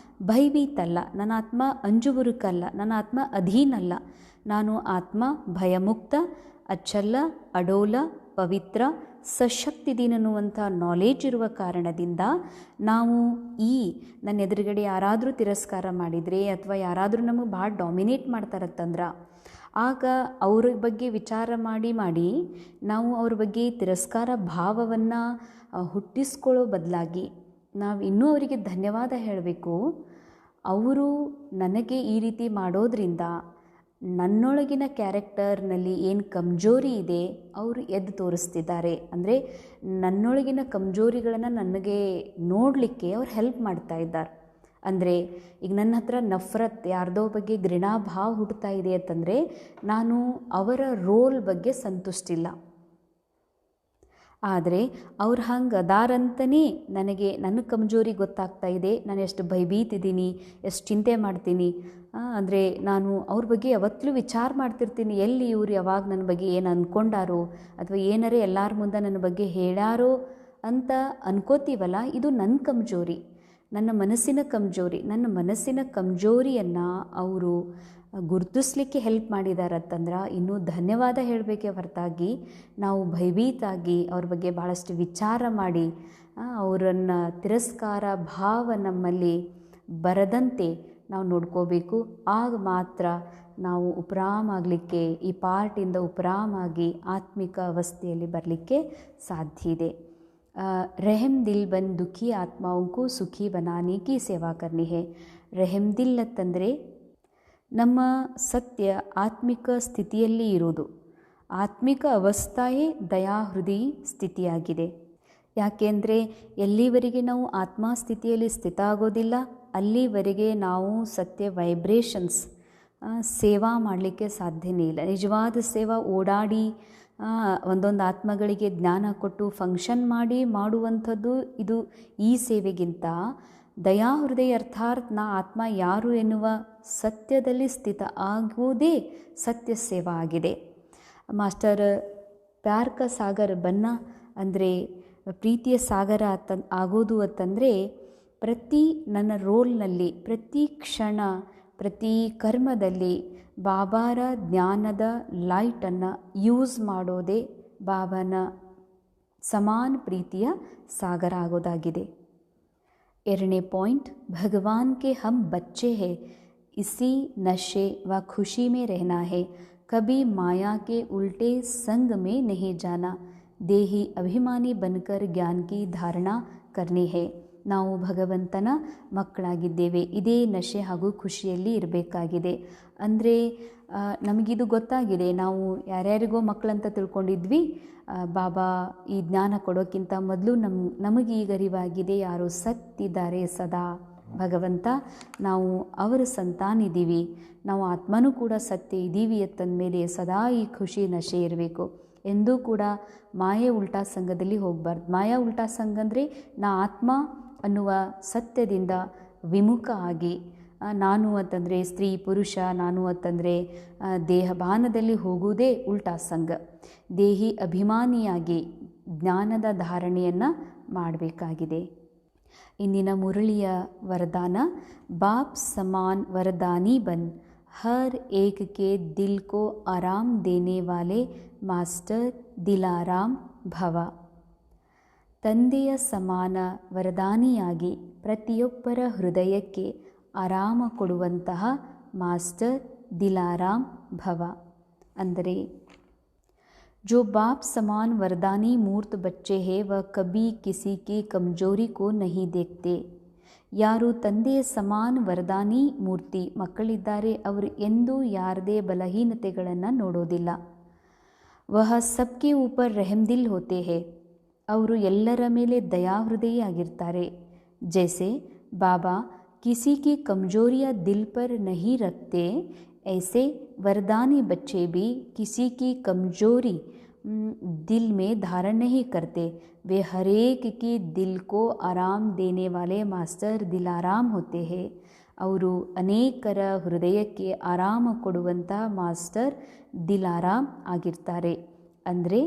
ಭಯಭೀತಲ್ಲ, ನನ್ನ ಆತ್ಮ ಅಂಜುಬುರುಕಲ್ಲ, ನನ್ನ ಆತ್ಮ ಅಧೀನಲ್ಲ, ನಾನು ಆತ್ಮ ಭಯಮುಕ್ತ, ಅಚ್ಚಲ್ಲ, ಅಡೋಲ, ಪವಿತ್ರ, ಸಶಕ್ತಿದೀನನ್ನುವಂಥ ನಾಲೆಜ್ ಇರುವ ಕಾರಣದಿಂದ ನಾವು ನನ್ನ ಎದುರುಗಡೆ ಯಾರಾದರೂ ತಿರಸ್ಕಾರ ಮಾಡಿದರೆ ಅಥವಾ ಯಾರಾದರೂ ನಮಗೆ ಭಾಳ ಡಾಮಿನೇಟ್ ಮಾಡ್ತಾರಂತಂದ್ರೆ ಆಗ ಅವ್ರ ಬಗ್ಗೆ ವಿಚಾರ ಮಾಡಿ ಮಾಡಿ ನಾವು ಅವ್ರ ಬಗ್ಗೆ ತಿರಸ್ಕಾರ ಭಾವವನ್ನು ಹುಟ್ಟಿಸ್ಕೊಳ್ಳೋ ಬದಲಾಗಿ ನಾವು ಇನ್ನೂ ಅವರಿಗೆ ಧನ್ಯವಾದ ಹೇಳಬೇಕು. ಅವರು ನನಗೆ ಈ ರೀತಿ ಮಾಡೋದ್ರಿಂದ ನನ್ನೊಳಗಿನ ಕ್ಯಾರೆಕ್ಟರ್ನಲ್ಲಿ ಏನು ಕಮ್ಜೋರಿ ಇದೆ ಅವರು ಎದ್ದು ತೋರಿಸ್ತಿದ್ದಾರೆ. ಅಂದರೆ ನನ್ನೊಳಗಿನ ಕಮ್ಜೋರಿಗಳನ್ನು ನನಗೆ ನೋಡಲಿಕ್ಕೆ ಅವ್ರು ಹೆಲ್ಪ್ ಮಾಡ್ತಾ ಇದ್ದಾರೆ. ಅಂದರೆ ಈಗ ನನ್ನ ಹತ್ರ ನಫರತ್, ಯಾರ್ದೋ ಬಗ್ಗೆ ಘೃಣಾಭಾವ ಹುಟ್ಟುತ್ತಾ ಇದೆ ಅಂತಂದರೆ ನಾನು ಅವರ ರೋಲ್ ಬಗ್ಗೆ ಸಂತುಷ್ಟಿಲ್ಲ. ಆದರೆ ಅವ್ರು ಹಂಗೆ ಅದಾರಂತನೇ ನನಗೆ ನನ್ನ ಕಮ್ಜೋರಿ ಗೊತ್ತಾಗ್ತಾ ಇದೆ, ನಾನು ಎಷ್ಟು ಭಯಭೀತಿದ್ದೀನಿ, ಎಷ್ಟು ಚಿಂತೆ ಮಾಡ್ತೀನಿ. ಅಂದರೆ ನಾನು ಅವ್ರ ಬಗ್ಗೆ ಯಾವತ್ತೂ ವಿಚಾರ ಮಾಡ್ತಿರ್ತೀನಿ, ಎಲ್ಲಿ ಇವ್ರು ಯಾವಾಗ ನನ್ನ ಬಗ್ಗೆ ಏನು ಅಂದ್ಕೊಂಡಾರೋ ಅಥವಾ ಏನಾರೇ ಎಲ್ಲರ ಮುಂದೆ ನನ್ನ ಬಗ್ಗೆ ಹೇಳ್ಯಾರೋ ಅಂತ ಅನ್ಕೋತೀವಲ್ಲ, ಇದು ನನ್ನ ಕಮ್ಜೋರಿ, ನನ್ನ ಮನಸ್ಸಿನ ಕಮ್ಜೋರಿ. ನನ್ನ ಮನಸ್ಸಿನ ಕಮ್ಜೋರಿಯನ್ನು ಅವರು ಗುರುತಿಸ್ಲಿಕ್ಕೆ ಹೆಲ್ಪ್ ಮಾಡಿದಾರಂತಂದ್ರೆ ಇನ್ನೂ ಧನ್ಯವಾದ ಹೇಳಬೇಕೇ ಹೊರತಾಗಿ ನಾವು ಭಯಭೀತಾಗಿ ಅವ್ರ ಬಗ್ಗೆ ಭಾಳಷ್ಟು ವಿಚಾರ ಮಾಡಿ ಅವರನ್ನು ತಿರಸ್ಕಾರ ಭಾವ ನಮ್ಮಲ್ಲಿ ಬರದಂತೆ ನಾವು ನೋಡ್ಕೋಬೇಕು. ಆಗ ಮಾತ್ರ ನಾವು ಉಪರಾಮ ಆಗಲಿಕ್ಕೆ, ಈ ಪಾರ್ಟಿಂದ ಉಪರಾಮಾಗಿ ಆತ್ಮಿಕ ಅವಸ್ಥೆಯಲ್ಲಿ ಬರಲಿಕ್ಕೆ ಸಾಧ್ಯ ಇದೆ. रहम दिल बन दुखी आत्माओं को सुखी बनाने की सेवा करनी है. रहम दिल ಅಂತಂದರೆ ನಮ್ಮ ಸತ್ಯ ಆತ್ಮಿಕ ಸ್ಥಿತಿಯಲ್ಲಿ ಇರೋದು. ಆತ್ಮಿಕ ಅವಸ್ಥೆಯೇ ದಯಾಹೃದಯ ಸ್ಥಿತಿಯಾಗಿದೆ. ಯಾಕೆಂದರೆ ಎಲ್ಲಿವರೆಗೆ ನಾವು ಆತ್ಮ ಸ್ಥಿತಿಯಲ್ಲಿ ಸ್ಥಿತ ಆಗೋದಿಲ್ಲ ಅಲ್ಲಿವರೆಗೆ ನಾವು ಸತ್ಯ ವೈಬ್ರೇಷನ್ಸ್ ಸೇವಾ ಮಾಡಲಿಕ್ಕೆ ಸಾಧ್ಯನೇ ಇಲ್ಲ. ನಿಜವಾದ ಸೇವಾ ಓಡಾಡಿ ಒಂದೊಂದು ಆತ್ಮಗಳಿಗೆ ಜ್ಞಾನ ಕೊಟ್ಟು ಫಂಕ್ಷನ್ ಮಾಡಿ ಮಾಡುವಂಥದ್ದು ಇದು. ಈ ಸೇವೆಗಿಂತ ದಯಾಹೃದಯ ಅರ್ಥಾತ್ ನಾ ಆತ್ಮ ಯಾರು ಎನ್ನುವ ಸತ್ಯದಲ್ಲಿ ಸ್ಥಿತ ಆಗುವುದೇ ಸತ್ಯ ಸೇವಾ ಆಗಿದೆ. ಮಾಸ್ಟರ್ ಪ್ಯಾರ್ ಕಾ ಸಾಗರ್ ಬನ್ನ ಅಂದರೆ ಪ್ರೀತಿಯ ಸಾಗರ ಆಗೋದು ಅಂತಂದರೆ ಪ್ರತಿ ನನ್ನ ರೋಲ್ನಲ್ಲಿ, ಪ್ರತಿ ಕ್ಷಣ, ಪ್ರತಿ ಕರ್ಮದಲ್ಲಿ ಬಾಬಾರ ಜ್ಞಾನದ ಲೈಟನ್ನು ಯೂಸ್ ಮಾಡೋದೇ ಬಾಬಾನ ಸಮಾನ ಪ್ರೀತಿಯ ಸಾಗರ ಆಗೋದಾಗಿದೆ. 2ನೇ ಪಾಯಿಂಟ್, ಭಗವಾನ್ ಕೆ ಹಮ್ ಬಚ್ಚೆ ಹೈ, ಇಸಿ ನಶೆ ವ ಖುಷಿ ಮೇ रहना है, कभी माया के उल्टे संग में नहीं जाना, देही अभिमानी बनकर ज्ञान की धारणा करनी है. ನಾವು ಭಗವಂತನ ಮಕ್ಕಳಾಗಿದ್ದೇವೆ, ಇದೇ ನಶೆ ಹಾಗೂ ಖುಷಿಯಲ್ಲಿ ಇರಬೇಕಾಗಿದೆ. ಅಂದರೆ ನಮಗಿದು ಗೊತ್ತಾಗಿದೆ, ನಾವು ಯಾರ್ಯಾರಿಗೋ ಮಕ್ಕಳಂತ ತಿಳ್ಕೊಂಡಿದ್ವಿ. ಬಾಬಾ ಈ ಜ್ಞಾನ ಕೊಡೋಕ್ಕಿಂತ ಮೊದಲು ನಮಗೀಗ ಅರಿವಾಗಿದೆ ಯಾರು ಸತ್ತಿದ್ದಾರೆ ಸದಾ ಭಗವಂತ, ನಾವು ಅವರ ಸಂತಾನಿದ್ದೀವಿ, ನಾವು ಆತ್ಮನೂ ಕೂಡ ಸತ್ಯ ಇದ್ದೀವಿ ಅಂತಂದಮೇಲೆ ಸದಾ ಈ ಖುಷಿ ನಶೆ ಇರಬೇಕು. ಎಂದೂ ಕೂಡ ಮಾಯೆ ಉಲ್ಟಾ ಸಂಘದಲ್ಲಿ ಹೋಗಬಾರ್ದು. ಮಾಯಾ ಉಲ್ಟಾ ಸಂಘ ಅಂದರೆ ನಾ ಆತ್ಮ ಅನ್ನುವ ಸತ್ಯದಿಂದ ವಿಮುಖ ಆಗಿ, ನಾನು ಅಂತಂದರೆ ಸ್ತ್ರೀ ಪುರುಷ, ನಾನು ಅಂತಂದರೆ ದೇಹಭಾನದಲ್ಲಿ ಹೋಗುವುದೇ ಉಲ್ಟಾ ಸಂಘ. ದೇಹಿ ಅಭಿಮಾನಿಯಾಗಿ ಜ್ಞಾನದ ಧಾರಣೆಯನ್ನು ಮಾಡಬೇಕಾಗಿದೆ. ಇಂದಿನ ಮುರಳಿಯ ವರದಾನ, ಬಾಪ್ ಸಮಾನ್ ವರದಾನಿ ಬನ್, ಹರ್ ಏಕ್ ಕೆ ದಿಲ್ ಕೋ ಆರಾಮ್ ದೇನೆ ವಾಲೆ ಮಾಸ್ಟರ್ ದಿಲಾರಾಮ್ ಭವ. ತಂದೆಯ ಸಮಾನ ವರದಾನಿಯಾಗಿ ಪ್ರತಿಯೊಬ್ಬರ ಹೃದಯಕ್ಕೆ ಆರಾಮ ಕೊಡುವಂತಹ ಮಾಸ್ಟರ್ ದಿಲಾರಾಮ್ ಭವ. ಅಂದರೆ जो बाप समान वरदानी मूर्त बच्चे हैं वह कभी किसी की कमजोरी को नहीं देखते. ಯಾರು ತಂದೆಯ ಸಮಾನ ವರದಾನಿ ಮೂರ್ತಿ ಮಕ್ಕಳಿದ್ದಾರೆ ಅವರು ಎಂದೂ ಯಾರದೇ ಬಲಹೀನತೆಗಳನ್ನು ನೋಡೋದಿಲ್ಲ. ವಹ ಸಬ್ಕೆ ಊಪರ್ ರೆಹಮ್ದಿಲ್ ಹೋತೆ ಹೇ, ಅವರು ಎಲ್ಲರ ಮೇಲೆ ದಯಾಹೃದಯಿಯಾಗಿರ್ತಾರೆ. ಜೈಸೆ ಬಾಬಾ ಕಿಸಿ ಕಿ ಕಮಜೋರಿಯಾ ದಿಲ್ ಪರ್ ನಹಿ ರಖತೆ, ऐसे वरदानी बच्चे भी किसी की कमजोरी दिल में धारण नहीं करते. वे हर एक की दिल को आराम देने वाले मास्टर दिलाराम होते हैं. ಅವರು ಅನೇಕರ ಹೃದಯಕ್ಕೆ ಆರಾಮ ಕೊಡುವಂಥ ಮಾಸ್ಟರ್ ದಿಲಾರಾಮ್ ಆಗಿರ್ತಾರೆ. ಅಂದರೆ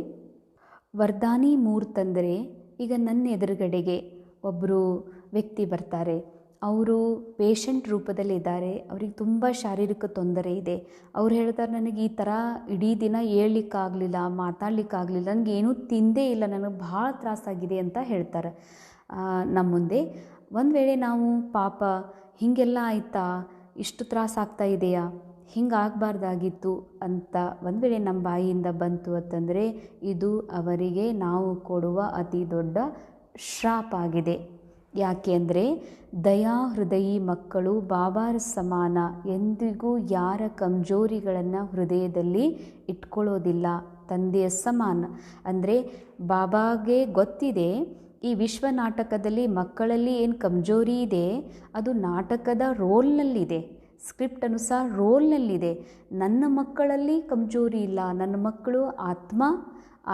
ವರದಾನಿ ಮೂರ್ತಂದರೆ, ಈಗ ನನ್ನ ಎದುರುಗಡೆಗೆ ಒಬ್ಬರು ವ್ಯಕ್ತಿ ಬರ್ತಾರೆ, ಅವರು ಪೇಷಂಟ್ ರೂಪದಲ್ಲಿದ್ದಾರೆ, ಅವ್ರಿಗೆ ತುಂಬ ಶಾರೀರಿಕ ತೊಂದರೆ ಇದೆ. ಅವ್ರು ಹೇಳ್ತಾರೆ, ನನಗೆ ಈ ಥರ ಇಡೀ ದಿನ ಏಳಲಿಕ್ಕಾಗಲಿಲ್ಲ, ಮಾತಾಡಲಿಕ್ಕಾಗಲಿಲ್ಲ, ನನಗೇನೂ ತಿಂದೇ ಇಲ್ಲ, ನನಗೆ ಭಾಳ ತ್ರಾಸಾಗಿದೆ ಅಂತ ಹೇಳ್ತಾರೆ ನಮ್ಮ ಮುಂದೆ. ಒಂದು ವೇಳೆ ನಾವು ಪಾಪ ಹೀಗೆಲ್ಲ ಆಯಿತಾ, ಇಷ್ಟು ತ್ರಾಸಾಗ್ತಾ ಇದೆಯಾ, ಹಿಂಗಾಗಬಾರ್ದಾಗಿತ್ತು ಅಂತ ಒಂದು ವೇಳೆ ನಮ್ಮ ಬಾಯಿಯಿಂದ ಬಂತು ಅಂತಂದರೆ ಇದು ಅವರಿಗೆ ನಾವು ಕೊಡುವ ಅತಿ ದೊಡ್ಡ ಶ್ರಾಪ ಆಗಿದೆ. ಯಾಕೆ ಅಂದರೆ ದಯಾ ಹೃದಯಿ ಮಕ್ಕಳು ಬಾಬಾರ ಸಮಾನ ಎಂದಿಗೂ ಯಾರ ಕಮಜೋರಿಗಳನ್ನು ಹೃದಯದಲ್ಲಿ ಇಟ್ಕೊಳ್ಳೋದಿಲ್ಲ. ತಂದೆಯ ಸಮಾನ ಅಂದರೆ ಬಾಬಾಗೆ ಗೊತ್ತಿದೆ ಈ ವಿಶ್ವ ನಾಟಕದಲ್ಲಿ ಮಕ್ಕಳಲ್ಲಿ ಏನು ಕಮಜೋರಿ ಇದೆ ಅದು ನಾಟಕದ ರೋಲ್ನಲ್ಲಿದೆ, ಸ್ಕ್ರಿಪ್ಟ್ ಅನುಸಾರ ರೋಲ್ನಲ್ಲಿದೆ. ನನ್ನ ಮಕ್ಕಳಲ್ಲಿ ಕಮಜೋರಿ ಇಲ್ಲ, ನನ್ನ ಮಕ್ಕಳು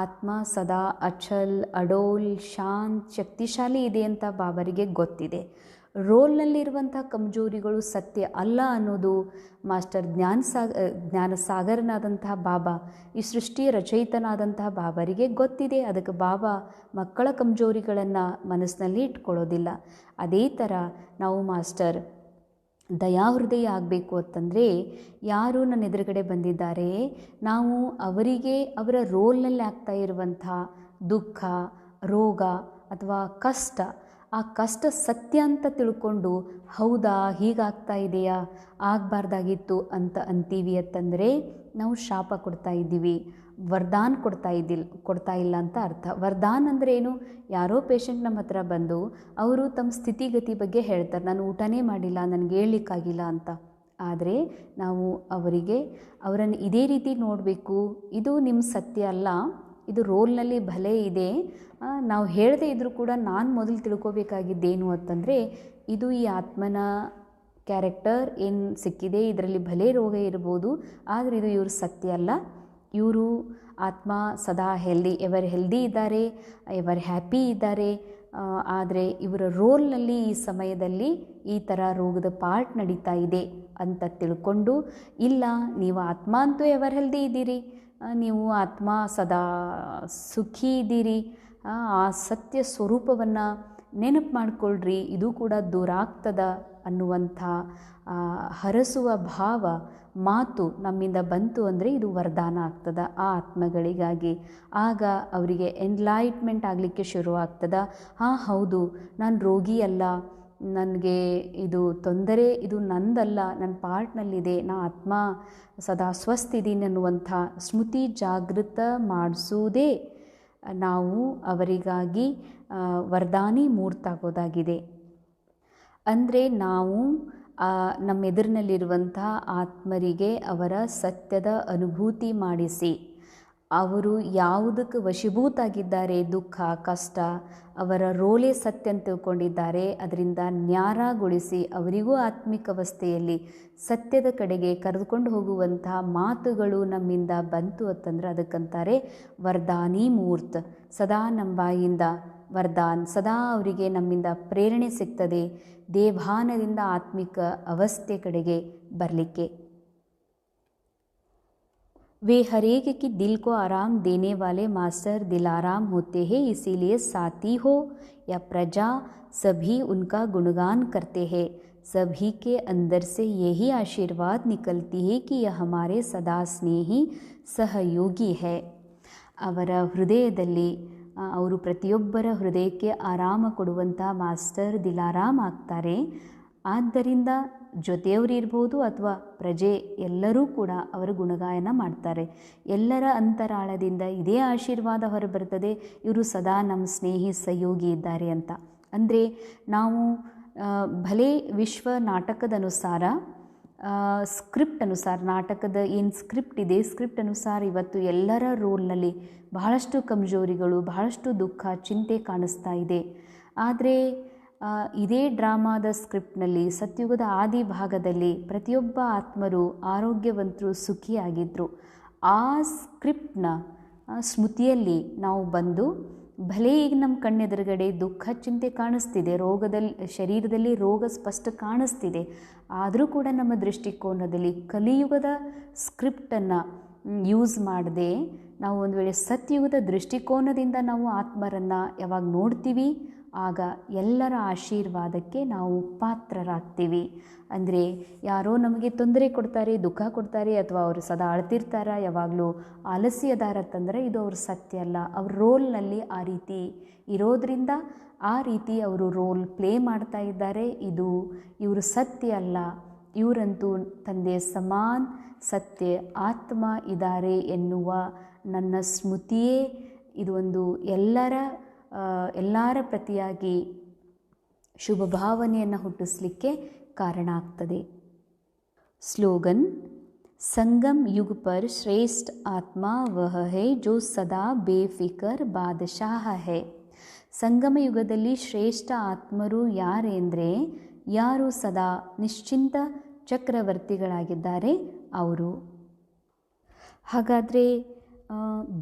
ಆತ್ಮ ಸದಾ ಅಚಲ್, ಅಡೋಲ್, ಶಾಂತ್, ಶಕ್ತಿಶಾಲಿ ಇದೆ ಅಂತ ಬಾಬರಿಗೆ ಗೊತ್ತಿದೆ. ರೋಲ್ನಲ್ಲಿರುವಂಥ ಕಮಜೋರಿಗಳು ಸತ್ಯ ಅಲ್ಲ ಅನ್ನೋದು ಮಾಸ್ಟರ್ ಜ್ಞಾನಸಾಗರನಾದಂತಹ ಬಾಬಾ, ಈ ಸೃಷ್ಟಿಯ ರಚಯಿತನಾದಂತಹ ಬಾಬರಿಗೆ ಗೊತ್ತಿದೆ. ಅದಕ್ಕೆ ಬಾಬಾ ಮಕ್ಕಳ ಕಮಜೋರಿಗಳನ್ನು ಮನಸ್ಸಿನಲ್ಲಿ ಇಟ್ಕೊಳ್ಳೋದಿಲ್ಲ. ಅದೇ ಥರ ನಾವು ಮಾಸ್ಟರ್ ದಯಾಹೃದಯ ಆಗಬೇಕು ಅಂತಂದರೆ, ಯಾರು ನನ್ನ ಎದುರುಗಡೆ ಬಂದಿದ್ದಾರೆ ನಾವು ಅವರಿಗೆ ಅವರ ರೋಲ್ನಲ್ಲಿ ಆಗ್ತಾ ಇರುವಂಥ ದುಃಖ, ರೋಗ ಅಥವಾ ಕಷ್ಟ, ಆ ಕಷ್ಟ ಸತ್ಯ ಅಂತ ತಿಳ್ಕೊಂಡು ಹೌದಾ ಹೀಗಾಗ್ತಾ ಇದೆಯಾ, ಆಗಬಾರ್ದಾಗಿತ್ತು ಅಂತ ಅಂತೀವಿ ಅಂತಂದರೆ ನಾವು ಶಾಪ ಕೊಡ್ತಾ ಇದ್ದೀವಿ, ವರದಾನ್ ಕೊಡ್ತಾ ಇಲ್ಲ ಅಂತ ಅರ್ಥ. ವರದಾನ್ ಅಂದರೆ ಏನು? ಯಾರೋ ಪೇಷಂಟ್ ನಮ್ಮ ಹತ್ರ ಬಂದು ಅವರು ತಮ್ಮ ಸ್ಥಿತಿಗತಿ ಬಗ್ಗೆ ಹೇಳ್ತಾರೆ, ನಾನು ಊಟನೇ ಮಾಡಿಲ್ಲ, ನನಗೆ ಹೇಳಲಿಕ್ಕಾಗಿಲ್ಲ ಅಂತ. ಆದರೆ ನಾವು ಅವರನ್ನು ಇದೇ ರೀತಿ ನೋಡಬೇಕು, ಇದು ನಿಮ್ಮ ಸತ್ಯ ಅಲ್ಲ, ಇದು ರೋಲ್ನಲ್ಲಿ ಭಲೆ ಇದೆ, ನಾವು ಹೇಳದೇ ಇದ್ದರೂ ಕೂಡ ನಾನು ಮೊದಲು ತಿಳ್ಕೊಬೇಕಾಗಿದ್ದೇನು ಅಂತಂದರೆ ಇದು ಈ ಆತ್ಮನ ಕ್ಯಾರೆಕ್ಟರ್ ಏನು ಸಿಕ್ಕಿದೆ, ಇದರಲ್ಲಿ ಭಲೆ ರೋಗ ಇರ್ಬೋದು, ಆದರೆ ಇದು ಇವ್ರ ಸತ್ಯ ಅಲ್ಲ. ಇವರು ಆತ್ಮ ಸದಾ ಎವರ್ ಹೆಲ್ದಿ ಇದ್ದಾರೆ, ಎವರ್ ಹ್ಯಾಪಿ ಇದ್ದಾರೆ. ಆದರೆ ಇವರ ರೋಲ್ನಲ್ಲಿ ಈ ಸಮಯದಲ್ಲಿ ಈ ಥರ ರೋಗದ ಪಾರ್ಟ್ ನಡೀತಾ ಇದೆ ಅಂತ ತಿಳ್ಕೊಂಡು, ಇಲ್ಲ ನೀವು ಆತ್ಮ ಅಂತೂ ಎವರ್ ಹೆಲ್ದಿ ಇದ್ದೀರಿ, ನೀವು ಆತ್ಮ ಸದಾ ಸುಖಿ ಇದ್ದೀರಿ, ಆ ಸತ್ಯ ಸ್ವರೂಪವನ್ನು ನೆನಪು ಮಾಡಿಕೊಳ್ಳ್ರಿ, ಇದು ಕೂಡ ದೂರ ಆಗ್ತದ ಅನ್ನುವಂಥ ಹರಸುವ ಭಾವ ಮಾತು ನಮ್ಮಿಂದ ಬಂತು ಅಂದರೆ ಇದು ವರದಾನ ಆಗ್ತದ ಆ ಆತ್ಮಗಳಿಗಾಗಿ. ಆಗ ಅವರಿಗೆ ಎನ್ಲೈಟ್ಮೆಂಟ್ ಆಗಲಿಕ್ಕೆ ಶುರುವಾಗ್ತದ. ಹೌದು, ನಾನು ರೋಗಿ ಅಲ್ಲ, ನನಗೆ ಇದು ತೊಂದರೆ ಇದು ನಂದಲ್ಲ, ನನ್ನ ಪಾರ್ಟ್ನಲ್ಲಿದೆ, ನಾ ಆತ್ಮ ಸದಾ ಸ್ವಸ್ಥಿದ್ದೀನಿ ಅನ್ನುವಂಥ ಸ್ಮೃತಿ ಜಾಗೃತ ಮಾಡಿಸುವುದೇ ನಾವು ಅವರಿಗಾಗಿ ವರದಾನಿ ಮೂರ್ತಾಗೋದಾಗಿದೆ. ಅಂದರೆ ನಾವು ನಮ್ಮೆದುರಿನಲ್ಲಿರುವಂಥ ಆತ್ಮರಿಗೆ ಅವರ ಸತ್ಯದ ಅನುಭೂತಿ ಮಾಡಿಸಿ, ಅವರು ಯಾವುದಕ್ಕೆ ವಶೀಭೂತಾಗಿದ್ದಾರೆ, ದುಃಖ ಕಷ್ಟ ಅವರ ರೋಲೇ ಸತ್ಯ ಅಂತ ತಿಳ್ಕೊಂಡಿದ್ದಾರೆ, ಅದರಿಂದ ನ್ಯಾರಗೊಳಿಸಿ ಅವರಿಗೂ ಆತ್ಮಿಕ ಅವಸ್ಥೆಯಲ್ಲಿ ಸತ್ಯದ ಕಡೆಗೆ ಕರೆದುಕೊಂಡು ಹೋಗುವಂಥ ಮಾತುಗಳು ನಮ್ಮಿಂದ ಬಂತು ಅಂತಂದ್ರೆ ಅದಕ್ಕಂತಾರೆ ವರದಾನಿ ಮೂರ್ತ್. ಸದಾ ನಮ್ಮ ಬಾಯಿಂದ ವರದಾನ್, ಸದಾ ಅವರಿಗೆ ನಮ್ಮಿಂದ ಪ್ರೇರಣೆ ಸಿಗ್ತದೆ ದೇವಾನದಿಂದ ಆತ್ಮಿಕ ಅವಸ್ಥೆ ಕಡೆಗೆ ಬರಲಿಕ್ಕೆ. वे हर एक की दिल को आराम देने वाले मास्टर दिलाराम होते हैं, इसीलिए साथी हो या प्रजा सभी उनका गुणगान करते हैं. सभी के अंदर से यही आशीर्वाद निकलती है कि यह हमारे सदा स्नेही सहयोगी है. ಅವರ ಹೃದಯದಲ್ಲಿ ಅವರು ಪ್ರತಿಯೊಬ್ಬರ ಹೃದಯಕ್ಕೆ ಆರಾಮ ಕೊಡುವಂಥ ಮಾಸ್ಟರ್ ದಿಲಾರಾಮ್ ಆಗ್ತಾರೆ. ಆದ್ದರಿಂದ ಜೊತೆಯವರಿರ್ಬೋದು ಅಥವಾ ಪ್ರಜೆ ಎಲ್ಲರೂ ಕೂಡ ಅವರ ಗುಣಗಾಯನ ಮಾಡ್ತಾರೆ. ಎಲ್ಲರ ಅಂತರಾಳದಿಂದ ಇದೇ ಆಶೀರ್ವಾದ ಹೊರಬರ್ತದೆ, ಇವರು ಸದಾ ನಮ್ಮ ಸ್ನೇಹಿ ಸಹಯೋಗಿ ಇದ್ದಾರೆ ಅಂತ. ಅಂದರೆ ನಾವು ಭಲೆ ವಿಶ್ವ ನಾಟಕದ ಅನುಸಾರ ಸ್ಕ್ರಿಪ್ಟ್ ಅನುಸಾರ, ನಾಟಕದ ಏನು ಸ್ಕ್ರಿಪ್ಟ್ ಇದೆ, ಸ್ಕ್ರಿಪ್ಟ್ ಅನುಸಾರ ಇವತ್ತು ಎಲ್ಲರ ರೋಲ್ನಲ್ಲಿ ಬಹಳಷ್ಟು ಕಮ್ಜೋರಿಗಳು, ಬಹಳಷ್ಟು ದುಃಖ ಚಿಂತೆ ಕಾಣಿಸ್ತಾ ಇದೆ. ಆದರೆ ಇದೇ ಡ್ರಾಮಾದ ಸ್ಕ್ರಿಪ್ಟ್ನಲ್ಲಿ ಸತ್ಯುಗದ ಆದಿ ಭಾಗದಲ್ಲಿ ಪ್ರತಿಯೊಬ್ಬ ಆತ್ಮರು ಆರೋಗ್ಯವಂತರು ಸುಖಿಯಾಗಿದ್ದರು. ಆ ಸ್ಕ್ರಿಪ್ಟ್ನ ಸ್ಮೃತಿಯಲ್ಲಿ ನಾವು ಬಂದು ಭಲೆ ಈಗ ನಮ್ಮ ಕಣ್ಣೆದುರುಗಡೆ ದುಃಖ ಚಿಂತೆ ಕಾಣಿಸ್ತಿದೆ, ಶರೀರದಲ್ಲಿ ರೋಗ ಸ್ಪಷ್ಟ ಕಾಣಿಸ್ತಿದೆ, ಆದರೂ ಕೂಡ ನಮ್ಮ ದೃಷ್ಟಿಕೋನದಲ್ಲಿ ಕಲಿಯುಗದ ಸ್ಕ್ರಿಪ್ಟನ್ನು ಯೂಸ್ ಮಾಡದೆ ನಾವು ಒಂದು ವೇಳೆ ಸತ್ಯುಗದ ದೃಷ್ಟಿಕೋನದಿಂದ ನಾವು ಆತ್ಮರನ್ನು ಯಾವಾಗ ನೋಡ್ತೀವಿ ಆಗ ಎಲ್ಲರ ಆಶೀರ್ವಾದಕ್ಕೆ ನಾವು ಪಾತ್ರರಾಗ್ತೀವಿ. ಅಂದರೆ ಯಾರೋ ನಮಗೆ ತೊಂದರೆ ಕೊಡ್ತಾರೆ, ದುಃಖ ಕೊಡ್ತಾರೆ, ಅಥವಾ ಅವರು ಸದಾ ಅಳ್ತಿರ್ತಾರೆ, ಯಾವಾಗಲೂ ಆಲಸ್ಯದಾರ ತಂದರೆ ಇದು ಅವ್ರ ಸತ್ಯ ಅಲ್ಲ. ಅವ್ರ ರೋಲ್ನಲ್ಲಿ ಆ ರೀತಿ ಇರೋದರಿಂದ ಆ ರೀತಿ ಅವರು ರೋಲ್ ಪ್ಲೇ ಮಾಡ್ತಾ ಇದ್ದಾರೆ, ಇದು ಇವರು ಸತ್ಯ ಅಲ್ಲ, ಇವರಂತೂ ತಂದೆ ಸಮಾನ ಸತ್ಯ ಆತ್ಮ ಇದ್ದಾರೆ ಎನ್ನುವ ನನ್ನ ಸ್ಮೃತಿಯೇ ಇದು ಒಂದು ಎಲ್ಲರ ಪ್ರತಿಯಾಗಿ ಶುಭ ಭಾವನೆಯನ್ನು ಹುಟ್ಟಿಸಲಿಕ್ಕೆ ಕಾರಣ ಆಗ್ತದೆ. ಸ್ಲೋಗನ್: ಸಂಗಮ್ ಯುಗ್ ಪರ್ ಶ್ರೇಷ್ಠ ಆತ್ಮ ವಹ ಹೈ ಜೋ ಸದಾ ಬೇಫಿಕರ್ ಬಾದಶಾಹ ಹೈ. ಸಂಗಮ ಯುಗದಲ್ಲಿ ಶ್ರೇಷ್ಠ ಆತ್ಮರು ಯಾರೆಂದರೆ ಯಾರು ಸದಾ ನಿಶ್ಚಿಂತ ಚಕ್ರವರ್ತಿಗಳಾಗಿದ್ದಾರೆ ಅವರು. ಹಾಗಾದರೆ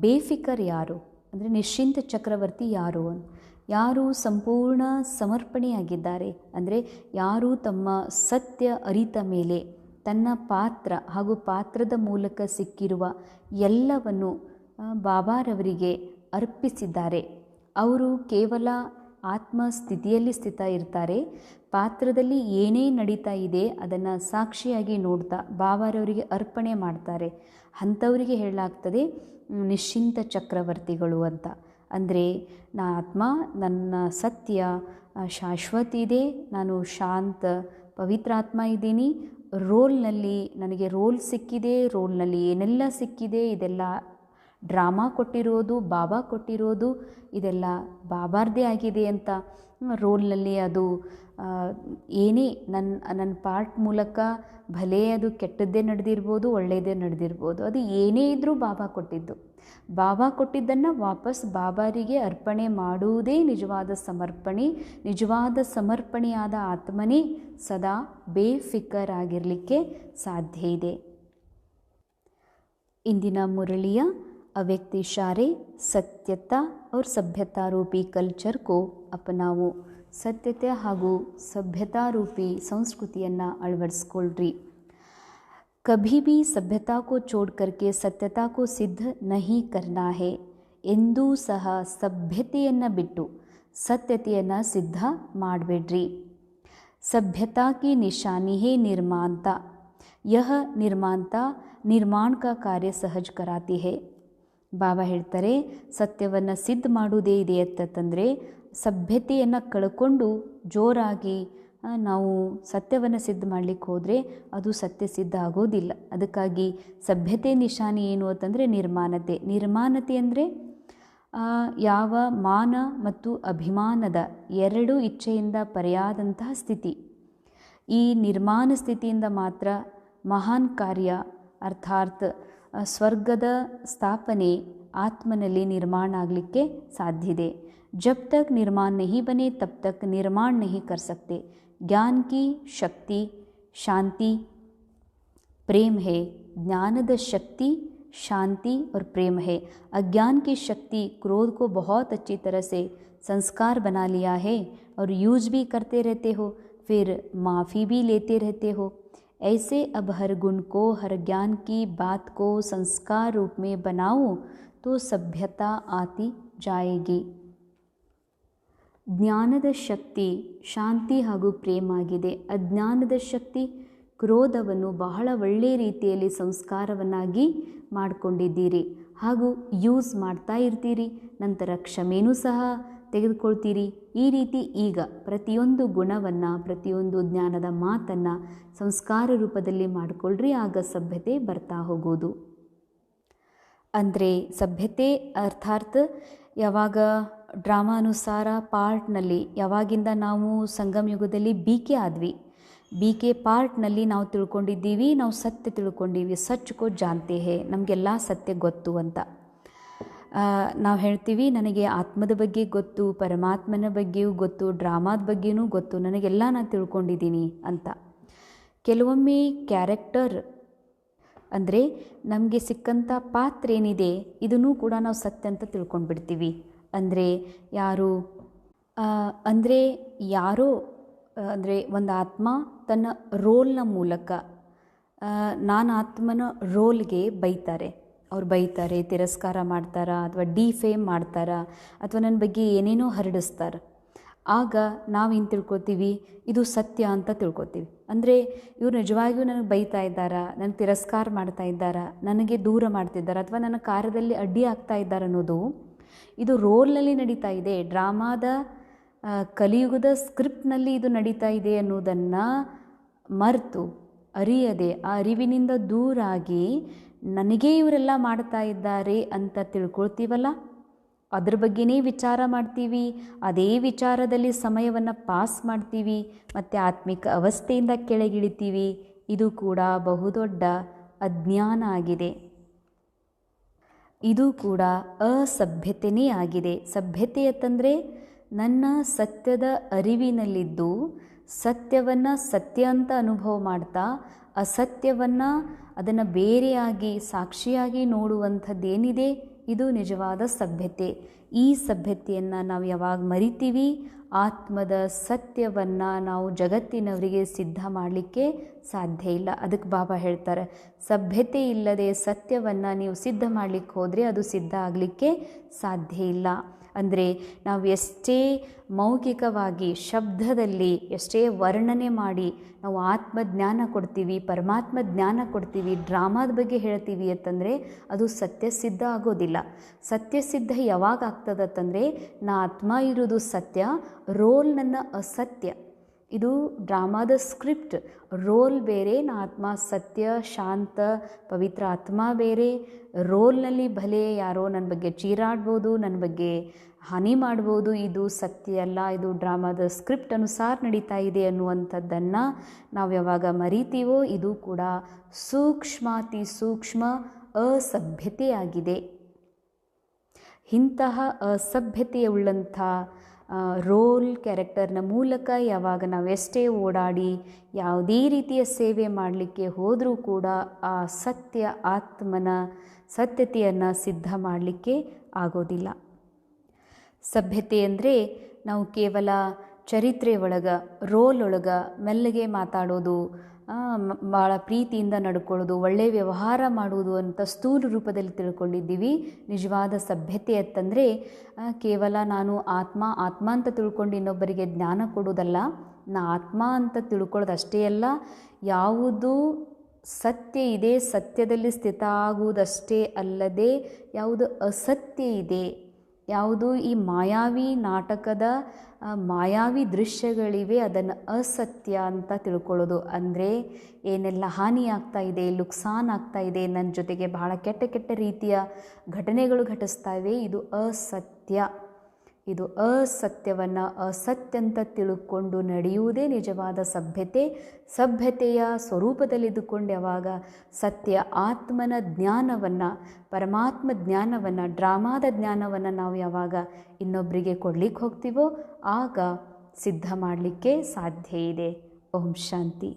ಬೇಫಿಕರ್ ಯಾರು ಅಂದರೆ ನಿಶ್ಚಿಂತ ಚಕ್ರವರ್ತಿ ಯಾರು ಸಂಪೂರ್ಣ ಸಮರ್ಪಣೆಯಾಗಿದ್ದಾರೆ, ಅಂದರೆ ಯಾರು ತಮ್ಮ ಸತ್ಯ ಅರಿತ ಮೇಲೆ ತನ್ನ ಪಾತ್ರ ಹಾಗೂ ಪಾತ್ರದ ಮೂಲಕ ಸಿಕ್ಕಿರುವ ಎಲ್ಲವನ್ನು ಬಾಬಾರವರಿಗೆ ಅರ್ಪಿಸಿದ್ದಾರೆ. ಅವರು ಕೇವಲ ಆತ್ಮ ಸ್ಥಿತಿಯಲ್ಲಿ ಸ್ಥಿತ ಇರ್ತಾರೆ, ಪಾತ್ರದಲ್ಲಿ ಏನೇ ನಡೀತಾ ಇದೆ ಅದನ್ನು ಸಾಕ್ಷಿಯಾಗಿ ನೋಡ್ತಾ ಬಾಬಾರವರಿಗೆ ಅರ್ಪಣೆ ಮಾಡ್ತಾರೆ. ಅಂಥವರಿಗೆ ಹೇಳಲಾಗ್ತದೆ ನಿಶ್ಚಿಂತ ಚಕ್ರವರ್ತಿಗಳು ಅಂತ. ಅಂದರೆ ಆತ್ಮ ನನ್ನ ಸತ್ಯ ಶಾಶ್ವತ ಇದೆ, ನಾನು ಶಾಂತ ಪವಿತ್ರಾತ್ಮ ಇದ್ದೀನಿ, ರೋಲ್ನಲ್ಲಿ ನನಗೆ ರೋಲ್ ಸಿಕ್ಕಿದೆ, ರೋಲ್ನಲ್ಲಿ ಏನೆಲ್ಲ ಸಿಕ್ಕಿದೆ ಇದೆಲ್ಲ ಡ್ರಾಮಾ ಕೊಟ್ಟಿರೋದು, ಬಾಬಾ ಕೊಟ್ಟಿರೋದು, ಇದೆಲ್ಲ ಬಾಬಾರ್ದೇ ಆಗಿದೆ ಅಂತ ರೋಲ್ನಲ್ಲಿ ಅದು ಏನೇ ನನ್ನ ಪಾರ್ಟ್ ಮೂಲಕ ಭಲೇ ಅದು ಕೆಟ್ಟದ್ದೇ ನಡೆದಿರ್ಬೋದು, ಒಳ್ಳೆಯದೇ ನಡೆದಿರ್ಬೋದು, ಅದು ಏನೇ ಇದ್ದರೂ ಬಾಬಾ ಕೊಟ್ಟಿದ್ದು. ಬಾಬಾ ಕೊಟ್ಟಿದ್ದನ್ನು ವಾಪಸ್ ಬಾಬಾರಿಗೆ ಅರ್ಪಣೆ ಮಾಡುವುದೇ ನಿಜವಾದ ಸಮರ್ಪಣೆ. ನಿಜವಾದ ಸಮರ್ಪಣೆಯಾದ ಆತ್ಮನೇ ಸದಾ ಬೇಫಿಕರ್ ಆಗಿರಲಿಕ್ಕೆ ಸಾಧ್ಯ ಇದೆ. ಇಂದಿನ ಮುರಳಿಯ अव्यक्त इशारे सत्यता और सभ्यता रूपी कल्चर को अपनाओ. ಸತ್ಯತೆ ಹಾಗೂ ಸಭ್ಯತಾ ರೂಪಿ ಸಂಸ್ಕೃತಿಯನ್ನು ಅಳವಡಿಸ್ಕೊಳ್ರಿ. कभी भी सभ्यता को छोड़ करके सत्यता को सिद्ध नहीं करना है. ಎಂದೂ ಸಹ ಸಭ್ಯತೆಯನ್ನು ಬಿಟ್ಟು ಸತ್ಯತೆಯನ್ನು ಸಿದ್ಧ ಮಾಡಬೇಡ್ರಿ. सभ्यता की निशानी है निर्माणता. यह निर्माणता निर्माण का कार्य सहज कराती है. ಬಾಬಾ ಹೇಳ್ತಾರೆ, ಸತ್ಯವನ್ನು ಸಿದ್ಧ ಮಾಡುವುದೇ ಇದೆ ಅಂತಂದರೆ ಸಭ್ಯತೆಯನ್ನು ಕಳ್ಕೊಂಡು ಜೋರಾಗಿ ನಾವು ಸತ್ಯವನ್ನು ಸಿದ್ಧ ಮಾಡಲಿಕ್ಕೆ ಹೋದರೆ ಅದು ಸತ್ಯ ಸಿದ್ಧ ಆಗೋದಿಲ್ಲ. ಅದಕ್ಕಾಗಿ ಸಭ್ಯತೆ ನಿಶಾನಿ ಏನು ಅಂತಂದರೆ ನಿರ್ಮಾಣತೆ. ನಿರ್ಮಾಣತೆ ಅಂದರೆ ಯಾವ ಮಾನ ಮತ್ತು ಅಭಿಮಾನದ ಎರಡೂ ಇಚ್ಛೆಯಿಂದ ಪರೆಯಾದಂತಹ ಸ್ಥಿತಿ. ಈ ನಿರ್ಮಾಣ ಸ್ಥಿತಿಯಿಂದ ಮಾತ್ರ ಮಹಾನ್ ಕಾರ್ಯ ಅರ್ಥಾತ್ ಸ್ವರ್ಗದ ಸ್ಥಾಪನೆ ಆತ್ಮನಲ್ಲಿ ನಿರ್ಮಾಣ ಆಗಲಿಕ್ಕೆ ಸಾಧ್ಯ ಇದೆ. ಜಬ್ ತಕ್ ನಿರ್ಮಾಣ नहीं बने तब तक निर्माण नहीं कर सकते. ज्ञान की शक्ति शांति प्रेम है. ज्ञानದ शक्ति शांति और प्रेम है. अज्ञान की शक्ति क्रोध को बहुत अच्छी तरह से संस्कार बना लिया है और यूज भी करते रहते हो, फिर माफ़ी भी लेते रहते हो. ऐसे अब हर गुण को हर ज्ञान की बात को संस्कार रूप में बनाओ तो सभ्यता आती जाएगी. ಜ್ಞಾನದ ಶಕ್ತಿ ಶಾಂತಿ ಹಾಗೂ ಪ್ರೇಮ ಆಗಿದೆ. ಅಜ್ಞಾನದ ಶಕ್ತಿ ಕ್ರೋಧವನ್ನು ಬಹಳ ಒಳ್ಳೆಯ ರೀತಿಯಲ್ಲಿ ಸಂಸ್ಕಾರವನ್ನಾಗಿ ಮಾಡಿಕೊಂಡಿದ್ದೀರಿ ಹಾಗೂ ಯೂಸ್ ಮಾಡ್ತಾ ಇರ್ತೀರಿ. ನಂತರ ಕ್ಷಮೆನೂ ಸಹ ತೆಗೆದುಕೊಳ್ತೀರಿ. ಈ ರೀತಿ ಈಗ ಪ್ರತಿಯೊಂದು ಗುಣವನ್ನು ಪ್ರತಿಯೊಂದು ಜ್ಞಾನದ ಮಾತನ್ನು ಸಂಸ್ಕಾರ ರೂಪದಲ್ಲಿ ಮಾಡಿಕೊಳ್ಳ್ರಿ. ಆಗ ಸಭ್ಯತೆ ಬರ್ತಾ ಹೋಗೋದು. ಅಂದರೆ ಸಭ್ಯತೆ ಅರ್ಥಾತ್ ಯಾವಾಗ ಡ್ರಾಮಾನುಸಾರ ಪಾರ್ಟ್ನಲ್ಲಿ ಯಾವಾಗಿಂದ ನಾವು ಸಂಗಮ ಯುಗದಲ್ಲಿ BK ಆದ್ವಿ, BK ಪಾರ್ಟ್ನಲ್ಲಿ ನಾವು ತಿಳ್ಕೊಂಡಿದ್ದೀವಿ, ನಾವು ಸತ್ಯ ತಿಳ್ಕೊಂಡಿವಿ. ಸಚ್ ಕೋ ಜಾನ್ತೆ ಹೇ, ನಮಗೆಲ್ಲ ಸತ್ಯ ಗೊತ್ತು ಅಂತ ನಾವು ಹೇಳ್ತೀವಿ. ನನಗೆ ಆತ್ಮದ ಬಗ್ಗೆ ಗೊತ್ತು, ಪರಮಾತ್ಮನ ಬಗ್ಗೆಯೂ ಗೊತ್ತು, ಡ್ರಾಮಾದ ಬಗ್ಗೆಯೂ ಗೊತ್ತು, ನನಗೆಲ್ಲ ನಾನು ತಿಳ್ಕೊಂಡಿದ್ದೀನಿ ಅಂತ. ಕೆಲವೊಮ್ಮೆ ಕ್ಯಾರೆಕ್ಟರ್ ಅಂದರೆ ನಮಗೆ ಸಿಕ್ಕಂಥ ಪಾತ್ರ ಏನಿದೆ ಇದನ್ನು ಕೂಡ ನಾವು ಸತ್ಯ ಅಂತ ತಿಳ್ಕೊಂಡ್ಬಿಡ್ತೀವಿ. ಅಂದರೆ ಯಾರೋ ಅಂದರೆ ಒಂದು ಆತ್ಮ ತನ್ನ ರೋಲ್ನ ಮೂಲಕ ನಾನು ಆತ್ಮನ ರೋಲ್ಗೆ ಬೈತಾರೆ, ಅವ್ರು ಬೈತಾರೆ, ತಿರಸ್ಕಾರ ಮಾಡ್ತಾರೆ, ಅಥವಾ ಡಿಫೇಮ್ ಮಾಡ್ತಾರೆ, ಅಥವಾ ನನ್ನ ಬಗ್ಗೆ ಏನೇನೋ ಹರಡಿಸ್ತಾರೆ. ಆಗ ನಾವೇನು ತಿಳ್ಕೊತೀವಿ, ಇದು ಸತ್ಯ ಅಂತ ತಿಳ್ಕೊತೀವಿ. ಅಂದರೆ ಇವ್ರು ನಿಜವಾಗಿಯೂ ನನಗೆ ಬೈತಾ ಇದ್ದಾರಾ, ನನಗೆ ತಿರಸ್ಕಾರ ಮಾಡ್ತಾ ಇದ್ದಾರಾ, ನನಗೆ ದೂರ ಮಾಡ್ತಿದ್ದಾರೆ, ಅಥವಾ ನನ್ನ ಕಾರ್ಯದಲ್ಲಿ ಅಡ್ಡಿ ಆಗ್ತಾ ಇದ್ದಾರೆ ಅನ್ನೋದು ಇದು ರೋಲ್ನಲ್ಲಿ ನಡೀತಾ ಇದೆ. ಡ್ರಾಮಾದ ಕಲಿಯುಗದ ಸ್ಕ್ರಿಪ್ಟ್ನಲ್ಲಿ ಇದು ನಡೀತಾ ಇದೆ ಅನ್ನೋದನ್ನು ಮರೆತು ಅರಿಯದೆ ಆ ಅರಿವಿನಿಂದ ದೂರಾಗಿ ನನಗೇ ಇವರೆಲ್ಲ ಮಾಡ್ತಾ ಇದ್ದಾರೆ ಅಂತ ತಿಳ್ಕೊಳ್ತೀವಲ್ಲ, ಅದ್ರ ಬಗ್ಗೆನೇ ವಿಚಾರ ಮಾಡ್ತೀವಿ. ಅದೇ ವಿಚಾರದಲ್ಲಿ ಸಮಯವನ್ನು ಪಾಸ್ ಮಾಡ್ತೀವಿ ಮತ್ತು ಆತ್ಮಿಕ ಅವಸ್ಥೆಯಿಂದ ಕೆಳಗಿಳಿತೀವಿ. ಇದು ಕೂಡ ಬಹುದೊಡ್ಡ ಅಜ್ಞಾನ ಆಗಿದೆ. ಇದು ಕೂಡ ಅಸಭ್ಯತೆಯೇ ಆಗಿದೆ. ಸಭ್ಯತೆ ಅಂತಂದರೆ ನನ್ನ ಸತ್ಯದ ಅರಿವಿನಲ್ಲಿದ್ದು ಸತ್ಯವನ್ನು ಸತ್ಯ ಅಂತ ಅನುಭವ ಮಾಡ್ತಾ ಅಸತ್ಯವನ್ನು ಅದನ್ನು ಬೇರೆಯಾಗಿ ಸಾಕ್ಷಿಯಾಗಿ ನೋಡುವಂಥದ್ದೇನಿದೆ ಇದು ನಿಜವಾದ ಸಭ್ಯತೆ. ಈ ಸಭ್ಯತೆಯನ್ನು ನಾವು ಯಾವಾಗ ಮರಿತೀವಿ, ಆತ್ಮದ ಸತ್ಯವನ್ನು ನಾವು ಜಗತ್ತಿನವರಿಗೆ ಸಿದ್ಧ ಮಾಡಲಿಕ್ಕೆ ಸಾಧ್ಯ ಇಲ್ಲ. ಅದಕ್ಕೆ ಬಾಬಾ ಹೇಳ್ತಾರೆ, ಸಭ್ಯತೆ ಇಲ್ಲದೆ ಸತ್ಯವನ್ನು ನೀವು ಸಿದ್ಧ ಮಾಡಲಿಕ್ಕೆ ಹೋದರೆ ಅದು ಸಿದ್ಧ ಆಗಲಿಕ್ಕೆ ಸಾಧ್ಯ ಇಲ್ಲ. ಅಂದರೆ ನಾವು ಎಷ್ಟೇ ಮೌಖಿಕವಾಗಿ ಶಬ್ದದಲ್ಲಿ ಎಷ್ಟೇ ವರ್ಣನೆ ಮಾಡಿ ನಾವು ಆತ್ಮಜ್ಞಾನ ಕೊಡ್ತೀವಿ, ಪರಮಾತ್ಮ ಜ್ಞಾನ ಕೊಡ್ತೀವಿ, ಡ್ರಾಮಾದ ಬಗ್ಗೆ ಹೇಳ್ತೀವಿ ಅಂತಂದರೆ ಅದು ಸತ್ಯಸಿದ್ಧ ಆಗೋದಿಲ್ಲ. ಸತ್ಯಸಿದ್ಧ ಯಾವಾಗ ಆಗ್ತದತ್ತಂದರೆ ನಾ ಆತ್ಮ ಇರೋದು ಸತ್ಯ, ರೋಲ್ ನನ್ನ ಅಸತ್ಯ. ಇದು ಡ್ರಾಮಾದ ಸ್ಕ್ರಿಪ್ಟ್. ರೋಲ್ ಬೇರೆ, ನಾ ಆತ್ಮ ಸತ್ಯ ಶಾಂತ ಪವಿತ್ರ ಆತ್ಮ ಬೇರೆ. ರೋಲ್ನಲ್ಲಿ ಭಲೆ ಯಾರೋ ನನ್ನ ಬಗ್ಗೆ ಚೀರಾಡ್ಬೋದು, ನನ್ನ ಬಗ್ಗೆ ಹಾನಿ ಮಾಡ್ಬೋದು, ಇದು ಸತ್ಯ ಅಲ್ಲ, ಇದು ಡ್ರಾಮಾದ ಸ್ಕ್ರಿಪ್ಟ್ ಅನುಸಾರ ನಡೀತಾ ಇದೆ ಅನ್ನುವಂಥದ್ದನ್ನು ನಾವು ಯಾವಾಗ ಮರಿತೀವೋ ಇದು ಕೂಡ ಸೂಕ್ಷ್ಮಾತಿ ಸೂಕ್ಷ್ಮ ಅಸಭ್ಯತೆಯಾಗಿದೆ. ಇಂತಹ ಅಸಭ್ಯತೆಯುಳ್ಳಂಥ ರೋಲ್ ಕ್ಯಾರೆಕ್ಟರ್ನ ಮೂಲಕ ಯಾವಾಗ ನಾವೆಷ್ಟೇ ಓಡಾಡಿ ಯಾವುದೇ ರೀತಿಯ ಸೇವೆ ಮಾಡಲಿಕ್ಕೆ ಹೋದರೂ ಕೂಡ ಆ ಸತ್ಯ ಆತ್ಮನ ಸತ್ಯತೆಯನ್ನು ಸಿದ್ಧ ಮಾಡಲಿಕ್ಕೆ ಆಗೋದಿಲ್ಲ. ಸಭ್ಯತೆ ಅಂದರೆ ನಾವು ಕೇವಲ ಚರಿತ್ರೆ ಒಳಗೆ ರೋಲ್ ಒಳಗೆ ಮೆಲ್ಲಗೆ ಮಾತಾಡೋದು, ಭಾಳ ಪ್ರೀತಿಯಿಂದ ನಡ್ಕೊಳ್ಳೋದು, ಒಳ್ಳೆಯ ವ್ಯವಹಾರ ಮಾಡುವುದು ಅಂತ ಸ್ಥೂಲ ರೂಪದಲ್ಲಿ ತಿಳ್ಕೊಂಡಿದ್ದೀವಿ. ನಿಜವಾದ ಸಭ್ಯತೆ ಅಂತಂದರೆ ಕೇವಲ ನಾನು ಆತ್ಮ ಅಂತ ತಿಳ್ಕೊಂಡು ಇನ್ನೊಬ್ಬರಿಗೆ ಜ್ಞಾನ ಕೊಡೋದಲ್ಲ. ನಾ ಆತ್ಮ ಅಂತ ತಿಳ್ಕೊಳ್ಳೋದು ಅಷ್ಟೇ ಅಲ್ಲ, ಯಾವುದು ಸತ್ಯ ಇದೆ ಸತ್ಯದಲ್ಲಿ ಸ್ಥಿತ ಆಗುವುದಷ್ಟೇ ಅಲ್ಲದೆ ಯಾವುದು ಅಸತ್ಯ ಇದೆ, ಯಾವುದು ಈ ಮಾಯಾವಿ ನಾಟಕದ ಮಾಯಾವಿ ದೃಶ್ಯಗಳಿವೆ ಅದನ್ನು ಅಸತ್ಯ ಅಂತ ತಿಳ್ಕೊಳ್ಳೋದು. ಅಂದರೆ ಏನೆಲ್ಲ ಹಾನಿ ಆಗ್ತಾ ಇದೆ, ನುಕ್ಸಾನ್ ಆಗ್ತಾ ಇದೆ, ನನ್ನ ಜೊತೆಗೆ ಬಹಳ ಕೆಟ್ಟ ರೀತಿಯ ಘಟನೆಗಳು ಘಟಿಸ್ತಾ ಇವೆ, ಇದು ಅಸತ್ಯ. ಇದು ಅಸತ್ಯವನ್ನು ಅಸತ್ಯ ಅಂತ ತಿಳ್ಕೊಂಡು ನಡೆಯುವುದೇ ನಿಜವಾದ ಸಭ್ಯತೆ. ಸಭ್ಯತೆಯ ಸ್ವರೂಪದಲ್ಲಿದ್ದುಕೊಂಡು ಯಾವಾಗ ಸತ್ಯ ಆತ್ಮನ ಜ್ಞಾನವನ್ನು, ಪರಮಾತ್ಮ ಜ್ಞಾನವನ್ನು, ಡ್ರಾಮಾದ ಜ್ಞಾನವನ್ನು ನಾವು ಯಾವಾಗ ಇನ್ನೊಬ್ಬರಿಗೆ ಕೊಡಲಿಕ್ಕೆ ಹೋಗ್ತೀವೋ ಆಗ ಸಿದ್ಧ ಮಾಡಲಿಕ್ಕೆ ಸಾಧ್ಯ ಇದೆ. ಓಂ ಶಾಂತಿ.